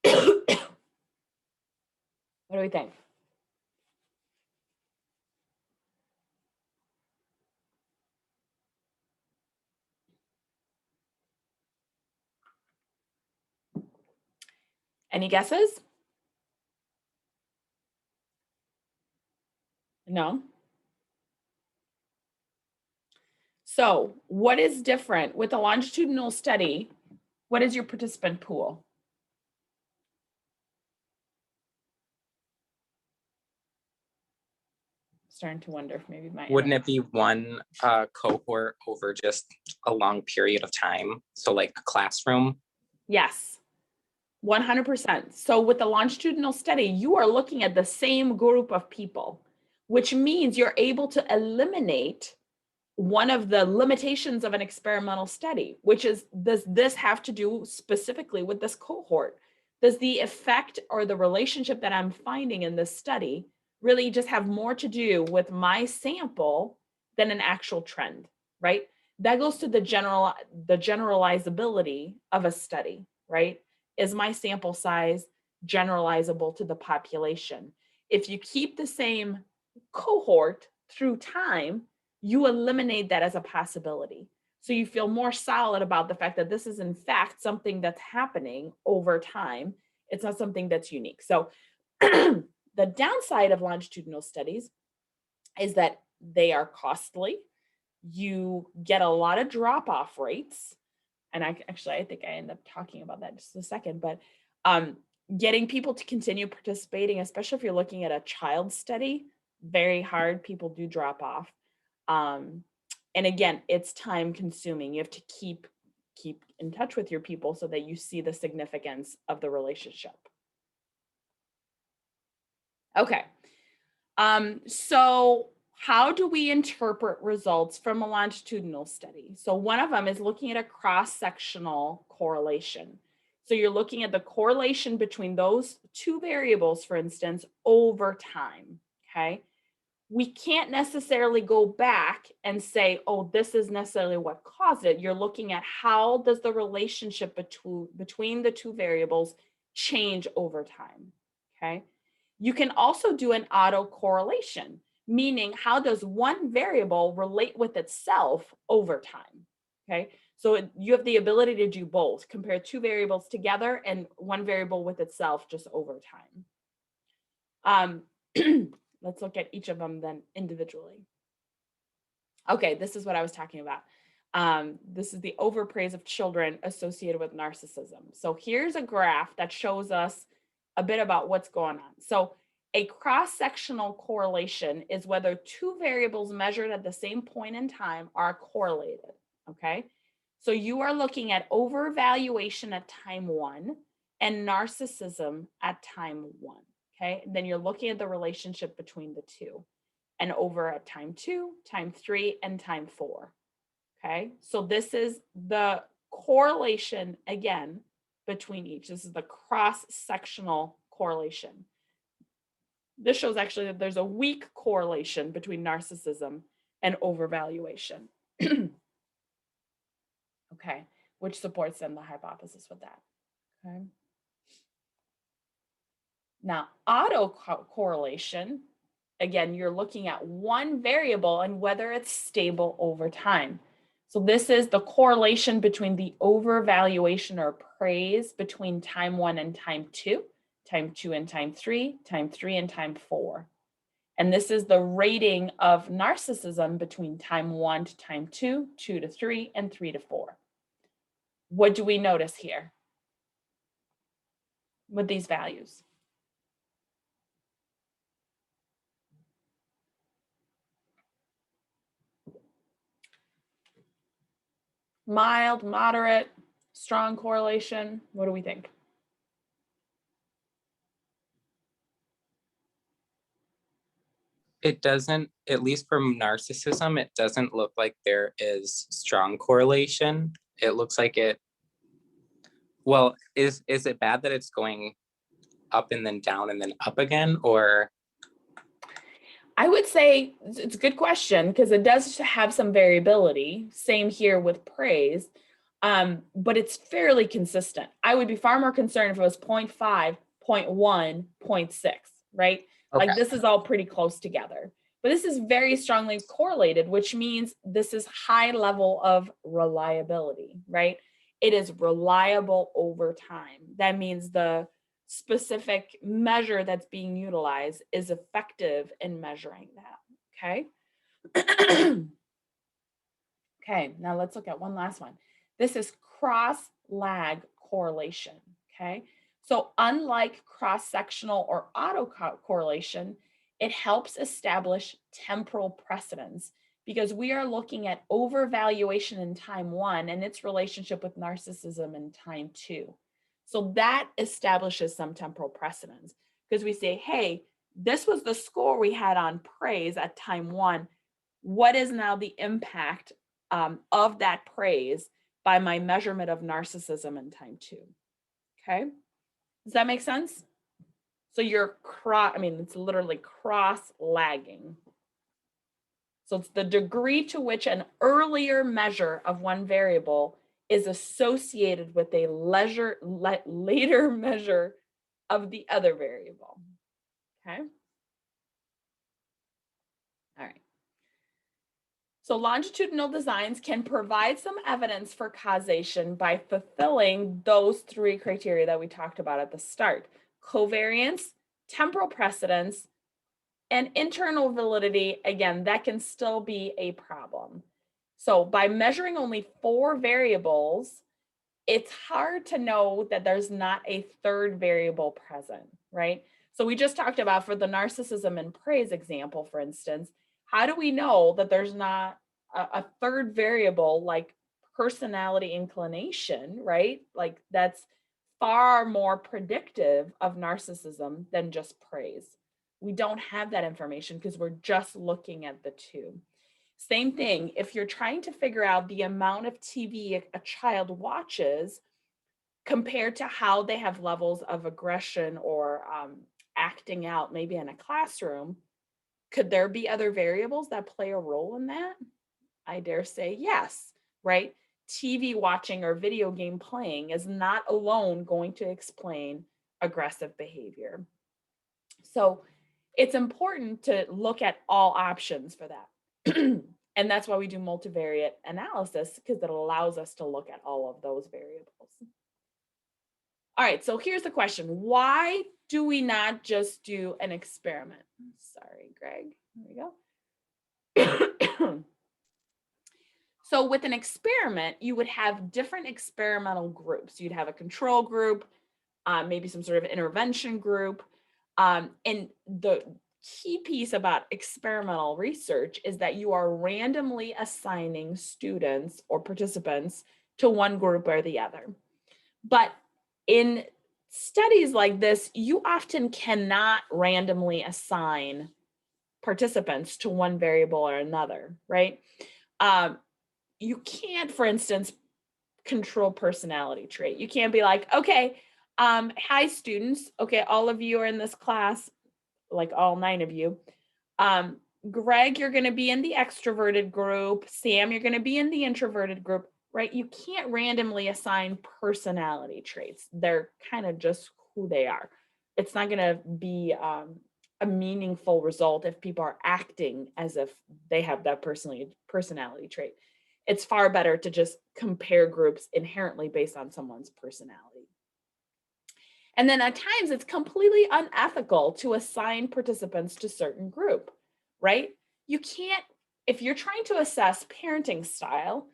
What do we think? Any guesses? No? So what is different with a longitudinal study? What is your participant pool? Starting to wonder if maybe my Wouldn't it be one cohort over just a long period of time? So like a classroom? Yes, 100%. So with the longitudinal study, you are looking at the same group of people, which means you're able to eliminate one of the limitations of an experimental study, which is, does this have to do specifically with this cohort? Does the effect or the relationship that I'm finding in this study really just have more to do with my sample than an actual trend, right? That goes to the generalizability of a study, right? Is my sample size generalizable to the population? If you keep the same cohort through time, you eliminate that as a possibility. So you feel more solid about the fact that this is in fact something that's happening over time. It's not something that's unique. So the downside of longitudinal studies is that they are costly. You get a lot of drop-off rates. And I think I end up talking about that in just a second, but getting people to continue participating, especially if you're looking at a child study, very hard. People do drop off. And again, it's time consuming. You have to keep in touch with your people so that you see the significance of the relationship. Okay. So how do we interpret results from a longitudinal study? So one of them is looking at a cross-sectional correlation. So you're looking at the correlation between those two variables, for instance, over time, okay? We can't necessarily go back and say, oh, this is necessarily what caused it. You're looking at how does the relationship between the two variables change over time, okay? You can also do an autocorrelation, meaning how does one variable relate with itself over time, okay? So you have the ability to do both, compare two variables together and one variable with itself just over time. Let's look at each of them then individually. Okay, this is what I was talking about. This is the overpraise of children associated with narcissism. So here's a graph that shows us a bit about what's going on. So a cross-sectional correlation is whether two variables measured at the same point in time are correlated, okay? So you are looking at overvaluation at time 1 and narcissism at time 1, okay? And then you're looking at the relationship between the two and over at time 2, time 3, and time 4, okay? So this is the correlation, again, between each. This is the cross-sectional correlation. This shows actually that there's a weak correlation between narcissism and overvaluation. Okay, which supports then the hypothesis with that. Okay. Now, autocorrelation, again, you're looking at one variable and whether it's stable over time. So this is the correlation between the overvaluation or praise between time 1 and time 2 and time 3 and time 4. And this is the rating of narcissism between time 1 to time 2, 2 to 3, and 3 to 4. What do we notice here with these values? Mild, moderate, strong correlation. What do we think? It doesn't, at least for narcissism, it doesn't look like there is strong correlation. It looks like it, well, is it bad that it's going up and then down and then up again, or? I would say it's a good question because it does have some variability. Same here with praise, but it's fairly consistent. I would be far more concerned if it was 0.5, 0.1, 0.6, right? Okay. Like this is all pretty close together, but this is very strongly correlated, which means this is high level of reliability, right? It is reliable over time. That means the specific measure that's being utilized is effective in measuring that, okay? Okay, now let's look at one last one. This is cross-lag correlation, okay? So unlike cross-sectional or autocorrelation, it helps establish temporal precedence because we are looking at overvaluation in time 1 and its relationship with narcissism in time 2. So that establishes some temporal precedence because we say, hey, this was the score we had on praise at time 1. What is now the impact of that praise by my measurement of narcissism in time 2? Okay, does that make sense? So you're it's literally cross-lagging. So it's the degree to which an earlier measure of one variable is associated with a later measure of the other variable. Okay. All right. So longitudinal designs can provide some evidence for causation by fulfilling those 3 criteria that we talked about at the start: covariance, temporal precedence, and internal validity. Again, that can still be a problem. So by measuring only 4 variables, it's hard to know that there's not a third variable present, right? So we just talked about, for the narcissism and praise example, for instance, how do we know that there's not a third variable like personality inclination, right? Like that's far more predictive of narcissism than just praise. We don't have that information because we're just looking at the 2. Same thing, if you're trying to figure out the amount of TV a child watches compared to how they have levels of aggression or acting out maybe in a classroom, could there be other variables that play a role in that? I dare say yes, right? TV watching or video game playing is not alone going to explain aggressive behavior. So it's important to look at all options for that. And that's why we do multivariate analysis, because it allows us to look at all of those variables. All right, so here's the question. Why do we not just do an experiment? Sorry, Greg. There we go. So with an experiment, you would have different experimental groups. You'd have a control group, maybe some sort of intervention group. And the key piece about experimental research is that you are randomly assigning students or participants to one group or the other. But in studies like this, you often cannot randomly assign participants to one variable or another, right? You can't, for instance, control personality trait. You can't be like, okay, hi students. Okay, all of you are in this class, like all 9 of you. Greg, you're going to be in the extroverted group. Sam, you're going to be in the introverted group, right? You can't randomly assign personality traits. They're kind of just who they are. It's not going to be a meaningful result if people are acting as if they have that personality trait. It's far better to just compare groups inherently based on someone's personality. And then at times it's completely unethical to assign participants to certain group, right? You can't, if you're trying to assess parenting style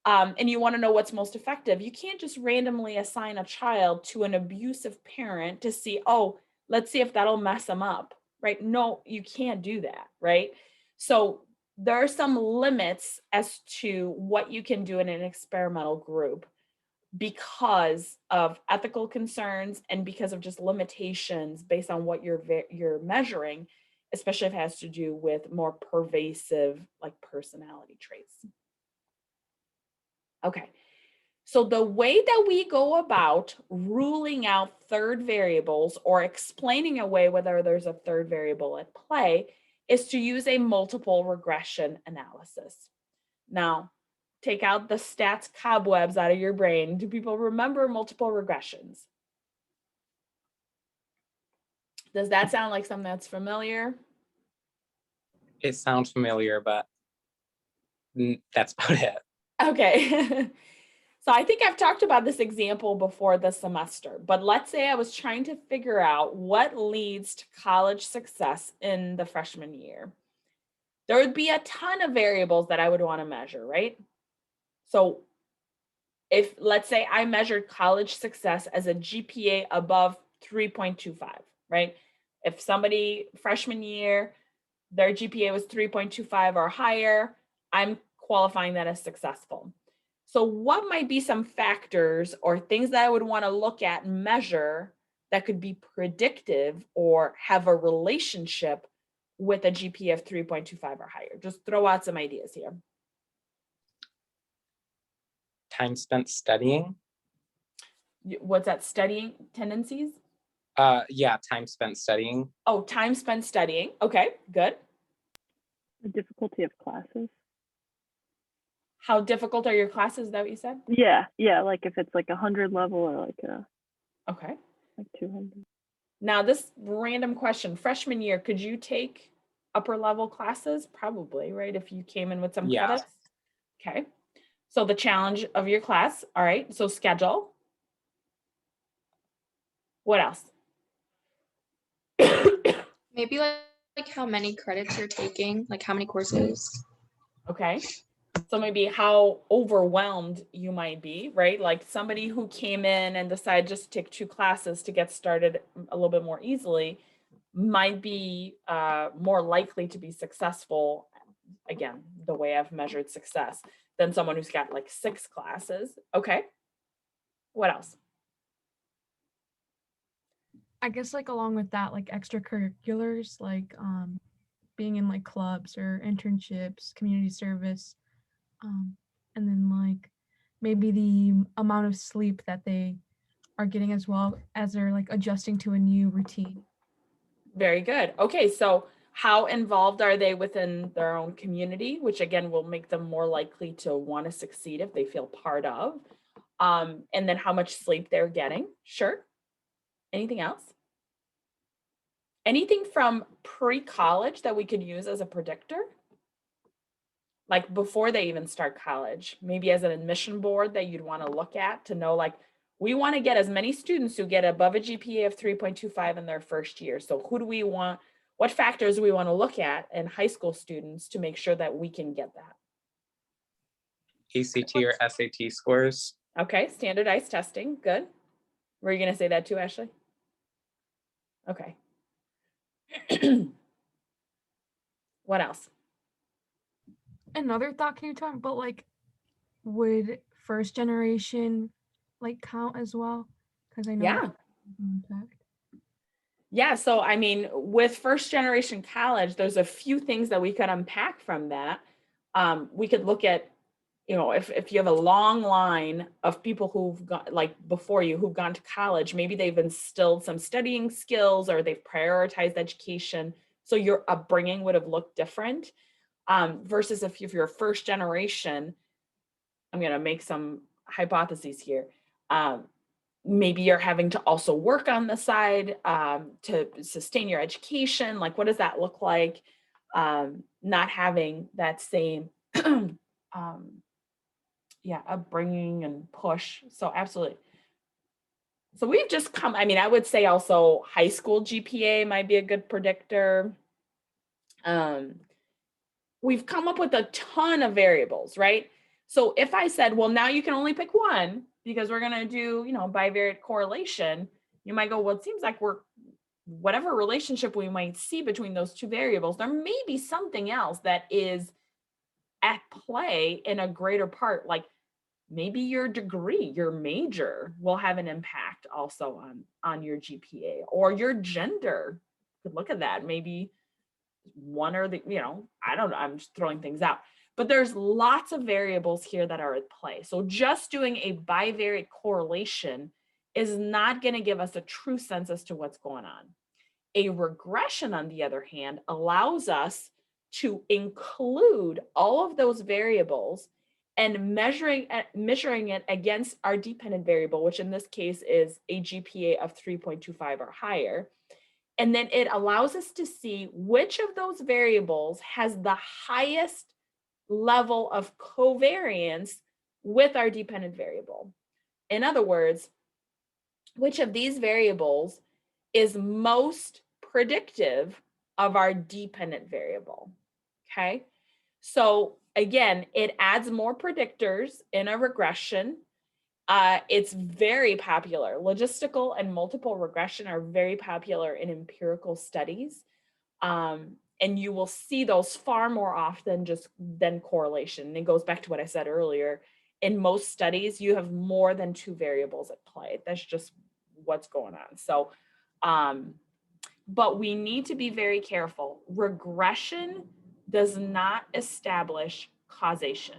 and you want to know what's most effective, you can't just randomly assign a child to an abusive parent to see, oh, let's see if that'll mess them up, right? No, you can't do that, right? So there are some limits as to what you can do in an experimental group because of ethical concerns and because of just limitations based on what you're measuring, especially if it has to do with more pervasive like personality traits. Okay, so the way that we go about ruling out third variables or explaining away whether there's a third variable at play is to use a multiple regression analysis. Now, take out the stats cobwebs out of your brain. Do people remember multiple regressions? Does that sound like something that's familiar? It sounds familiar, but that's about it. Okay. So So I think I've talked about this example before this semester, but let's say I was trying to figure out what leads to college success in the freshman year. There would be a ton of variables that I would want to measure, right? So if let's say I measured college success as a GPA above 3.25, right? If somebody freshman year, their GPA was 3.25 or higher, I'm qualifying that as successful. So what might be some factors or things that I would want to look at and measure that could be predictive or have a relationship with a GPA of 3.25 or higher? Just throw out some ideas here. Time spent studying. What's that, studying tendencies? Yeah, time spent studying. Oh, time spent studying. Okay, good. The difficulty of classes. How difficult are your classes? Is that what you said? Yeah, like if it's like 100 level or like Okay. like 200. Now this random question, freshman year, could you take upper level classes? Probably, right? If you came in with some Yeah. credits. Okay. So the challenge of your class, all right. So schedule. What else? Maybe like how many credits you're taking, like how many courses. Okay. So maybe how overwhelmed you might be, right? Like somebody who came in and decided just to take 2 classes to get started a little bit more easily might be more likely to be successful, again, the way I've measured success, than someone who's got like 6 classes. Okay. What else? I guess like along with that, like extracurriculars, like being in like clubs or internships, community service, and then like maybe the amount of sleep that they are getting as well as they're like adjusting to a new routine. Very good. Okay, so how involved are they within their own community, which again will make them more likely to want to succeed if they feel part of. And then how much sleep they're getting. Sure. Anything else? Anything from pre-college that we could use as a predictor? Like before they even start college, maybe as an admission board that you'd want to look at to know, like, we want to get as many students who get above a GPA of 3.25 in their first year. So who do we want? What factors do we want to look at in high school students to make sure that we can get that? ACT or SAT scores. Okay, standardized testing. Good. Were you going to say that too, Ashley? Okay. What else? Another thought, can you talk about like, would first generation like count as well? Because I know. Yeah. Yeah, so I mean, with first generation college, there's a few things that we could unpack from that. We could look at, you know, if you have a long line of people who've got like before you who've gone to college, maybe they've instilled some studying skills or they've prioritized education. So your upbringing would have looked different. Versus if you're first generation, I'm going to make some hypotheses here. Maybe you're having to also work on the side to sustain your education. Like, what does that look like? Not having that same upbringing and push. So absolutely. So we've just come, I mean, I would say also high school GPA might be a good predictor. We've come up with a ton of variables, right? So if I said, well, now you can only pick one because we're going to do, you know, bivariate correlation, you might go, well, it seems like whatever relationship we might see between those 2 variables, there may be something else that is at play in a greater part. Like maybe your degree, your major will have an impact also on your GPA, or your gender. You could look at that. Maybe one or the, you know, I don't know, I'm just throwing things out, but there's lots of variables here that are at play. So just doing a bivariate correlation is not going to give us a true sense as to what's going on. A regression, on the other hand, allows us to include all of those variables and measuring it against our dependent variable, which in this case is a GPA of 3.25 or higher. And then it allows us to see which of those variables has the highest level of covariance with our dependent variable. In other words, which of these variables is most predictive of our dependent variable? Okay, so again, it adds more predictors in a regression. It's very popular. Logistical and multiple regression are very popular in empirical studies. And you will see those far more often than correlation. It goes back to what I said earlier. In most studies, you have more than two variables at play. That's just what's going on. So, but we need to be very careful. Regression does not establish causation,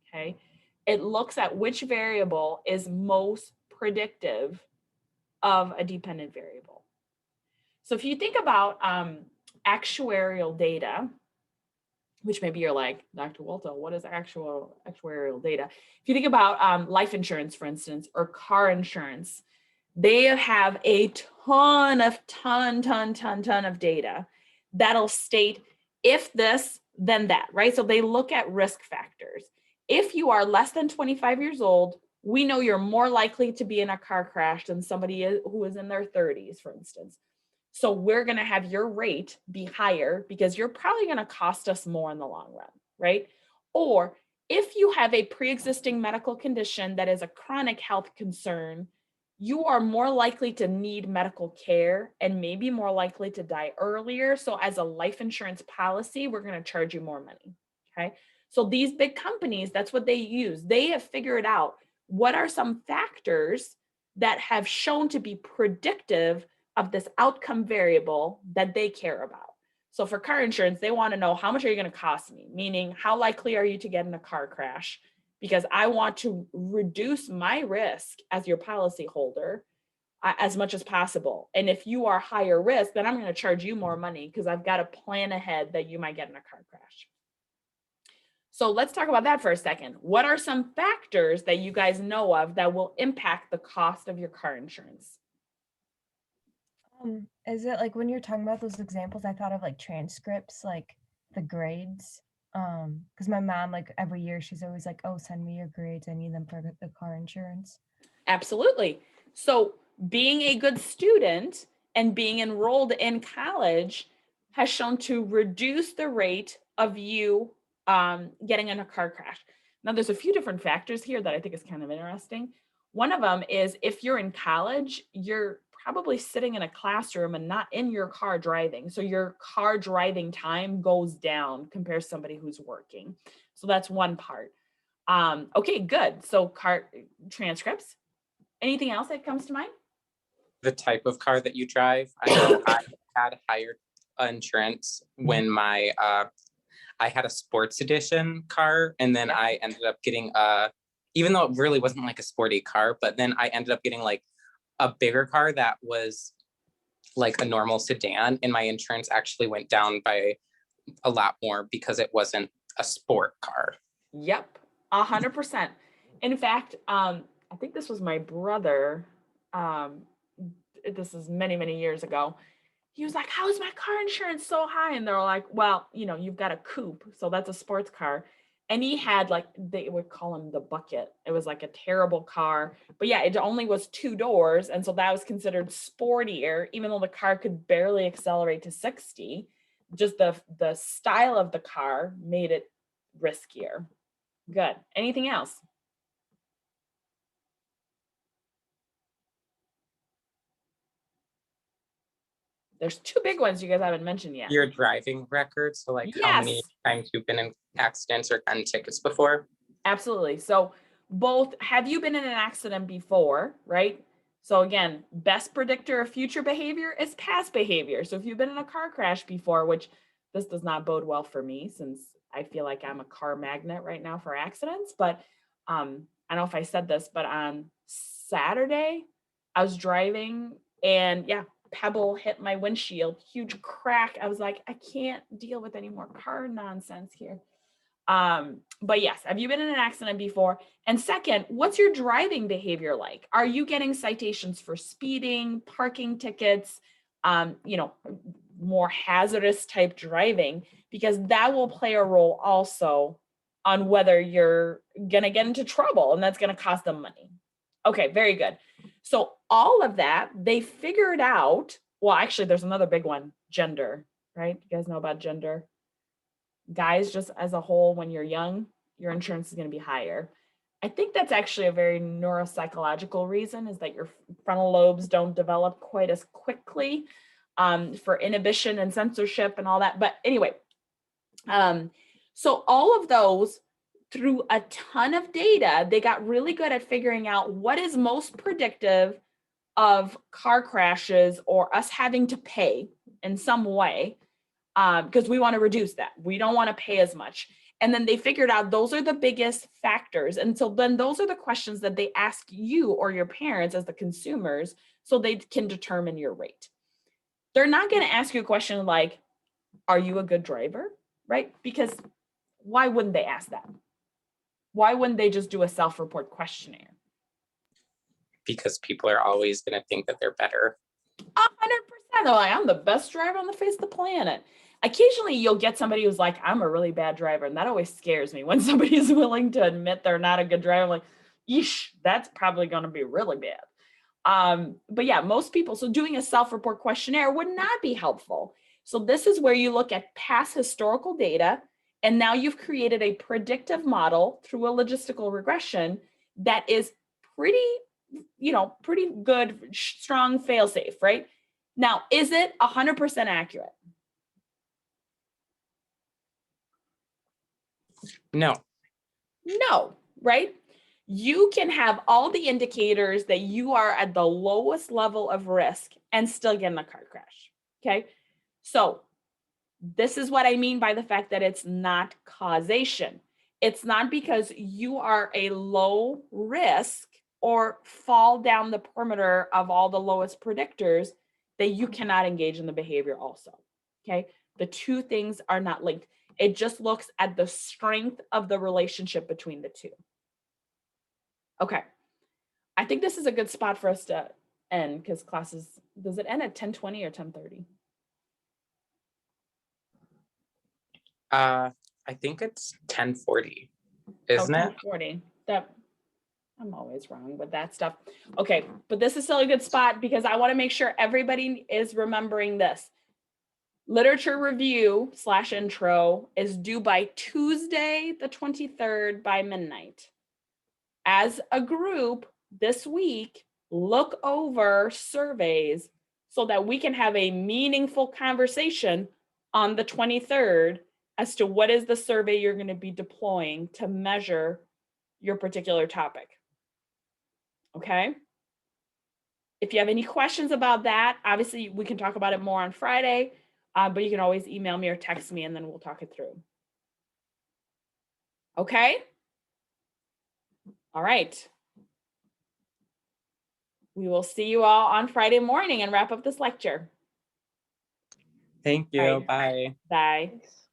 okay? It looks at which variable is most predictive of a dependent variable. So if you think about actuarial data, which maybe you're like, Dr. Walto, what is actuarial data? If you think about life insurance, for instance, or car insurance, they have a ton of data that'll state if this, then that, right? So they look at risk factors. If you are less than 25 years old, we know you're more likely to be in a car crash than somebody who is in their 30s, for instance. So we're going to have your rate be higher because you're probably going to cost us more in the long run, right? Or if you have a pre-existing medical condition that is a chronic health concern, you are more likely to need medical care and maybe more likely to die earlier. So as a life insurance policy, we're going to charge you more money, okay? So these big companies, that's what they use. They have figured out what are some factors that have shown to be predictive of this outcome variable that they care about. So for car insurance, they want to know how much are you going to cost me? Meaning, how likely are you to get in a car crash? Because I want to reduce my risk as your policy holder as much as possible. And if you are higher risk, then I'm going to charge you more money because I've got to plan ahead that you might get in a car crash. So let's talk about that for a second. What are some factors that you guys know of that will impact the cost of your car insurance? Is it like when you're talking about those examples, I thought of like transcripts, like the grades. Because my mom, like every year, she's always like, "Oh, send me your grades. I need them for the car insurance." Absolutely. So being a good student and being enrolled in college has shown to reduce the rate of you getting in a car crash. Now, there's a few different factors here that I think is kind of interesting. One of them is if you're in college, you're probably sitting in a classroom and not in your car driving. So your car driving time goes down compared to somebody who's working. So that's one part. Okay, good. So car transcripts. Anything else that comes to mind? The type of car that you drive. I know I had higher insurance when I had a sports edition car, and then I ended up getting even though it really wasn't like a sporty car, but then I ended up getting like a bigger car that was like a normal sedan, and my insurance actually went down by a lot more because it wasn't a sport car. Yep, 100%. In fact, I think this was my brother. This is many years ago. He was like, "How is my car insurance so high?" And they're like, "Well, you know, you've got a coupe, so that's a sports car." And he had like, they would call him the bucket. It was like a terrible car, but yeah, it only was 2 doors, and so that was considered sportier, even though the car could barely accelerate to 60. Just the style of the car made it riskier. Good. Anything else? There's 2 big ones you guys haven't mentioned yet. Your driving record, so like how many times you've been in accidents or gotten tickets before? Absolutely. So both, have you been in an accident before, right? So again, best predictor of future behavior is past behavior. So if you've been in a car crash before, which this does not bode well for me since I feel like I'm a car magnet right now for accidents, but I don't know if I said this, but on Saturday I was driving and pebble hit my windshield, huge crack. I was like, I can't deal with any more car nonsense here. But yes, have you been in an accident before? And second, what's your driving behavior like? Are you getting citations for speeding, parking tickets, more hazardous type driving? Because that will play a role also on whether you're gonna get into trouble, and that's gonna cost them money. Okay, very good. So all of that, they figured out, well, actually there's another big one, gender, right? You guys know about gender? Guys, just as a whole, when you're young, your insurance is gonna be higher. I think that's actually a very neuropsychological reason, is that your frontal lobes don't develop quite as quickly for inhibition and censorship and all that. But anyway, so all of those, through a ton of data, they got really good at figuring out what is most predictive of car crashes or us having to pay in some way, because we want to reduce that. We don't want to pay as much. And then they figured out those are the biggest factors. And so then those are the questions that they ask you or your parents as the consumers, so they can determine your rate. They're not going to ask you a question like, are you a good driver? Right? Because why wouldn't they ask that? Why wouldn't they just do a self-report questionnaire? Because people are always going to think that they're better. 100%. They're like, I'm the best driver on the face of the planet. Occasionally you'll get somebody who's like, I'm a really bad driver. And that always scares me when somebody is willing to admit they're not a good driver. I'm like, yeesh, that's probably going to be really bad. But yeah, most people, so doing a self-report questionnaire would not be helpful. So this is where you look at past historical data, and now you've created a predictive model through a logistical regression that is pretty good, strong fail-safe, right? Now, is it 100% accurate? No. No, right? You can have all the indicators that you are at the lowest level of risk and still get in a car crash, okay? So this is what I mean by the fact that it's not causation. It's not because you are a low risk or fall down the perimeter of all the lowest predictors that you cannot engage in the behavior also, okay? The two things are not linked. It just looks at the strength of the relationship between the two. Okay, I think this is a good spot for us to end, because classes, does it end at 10:20 or 10:30? I think it's 10:40, isn't it? 10:40. That, I'm always wrong with that stuff. Okay, but this is still a good spot because I want to make sure everybody is remembering this. Literature review / intro is due by Tuesday, the 23rd by midnight. As a group this week, look over surveys so that we can have a meaningful conversation on the 23rd as to what is the survey you're going to be deploying to measure your particular topic. Okay? If you have any questions about that, obviously we can talk about it more on Friday, but you can always email me or text me and then we'll talk it through. Okay? All right. We will see you all on Friday morning and wrap up this lecture. Thank you. All right. Bye. Bye. Thanks.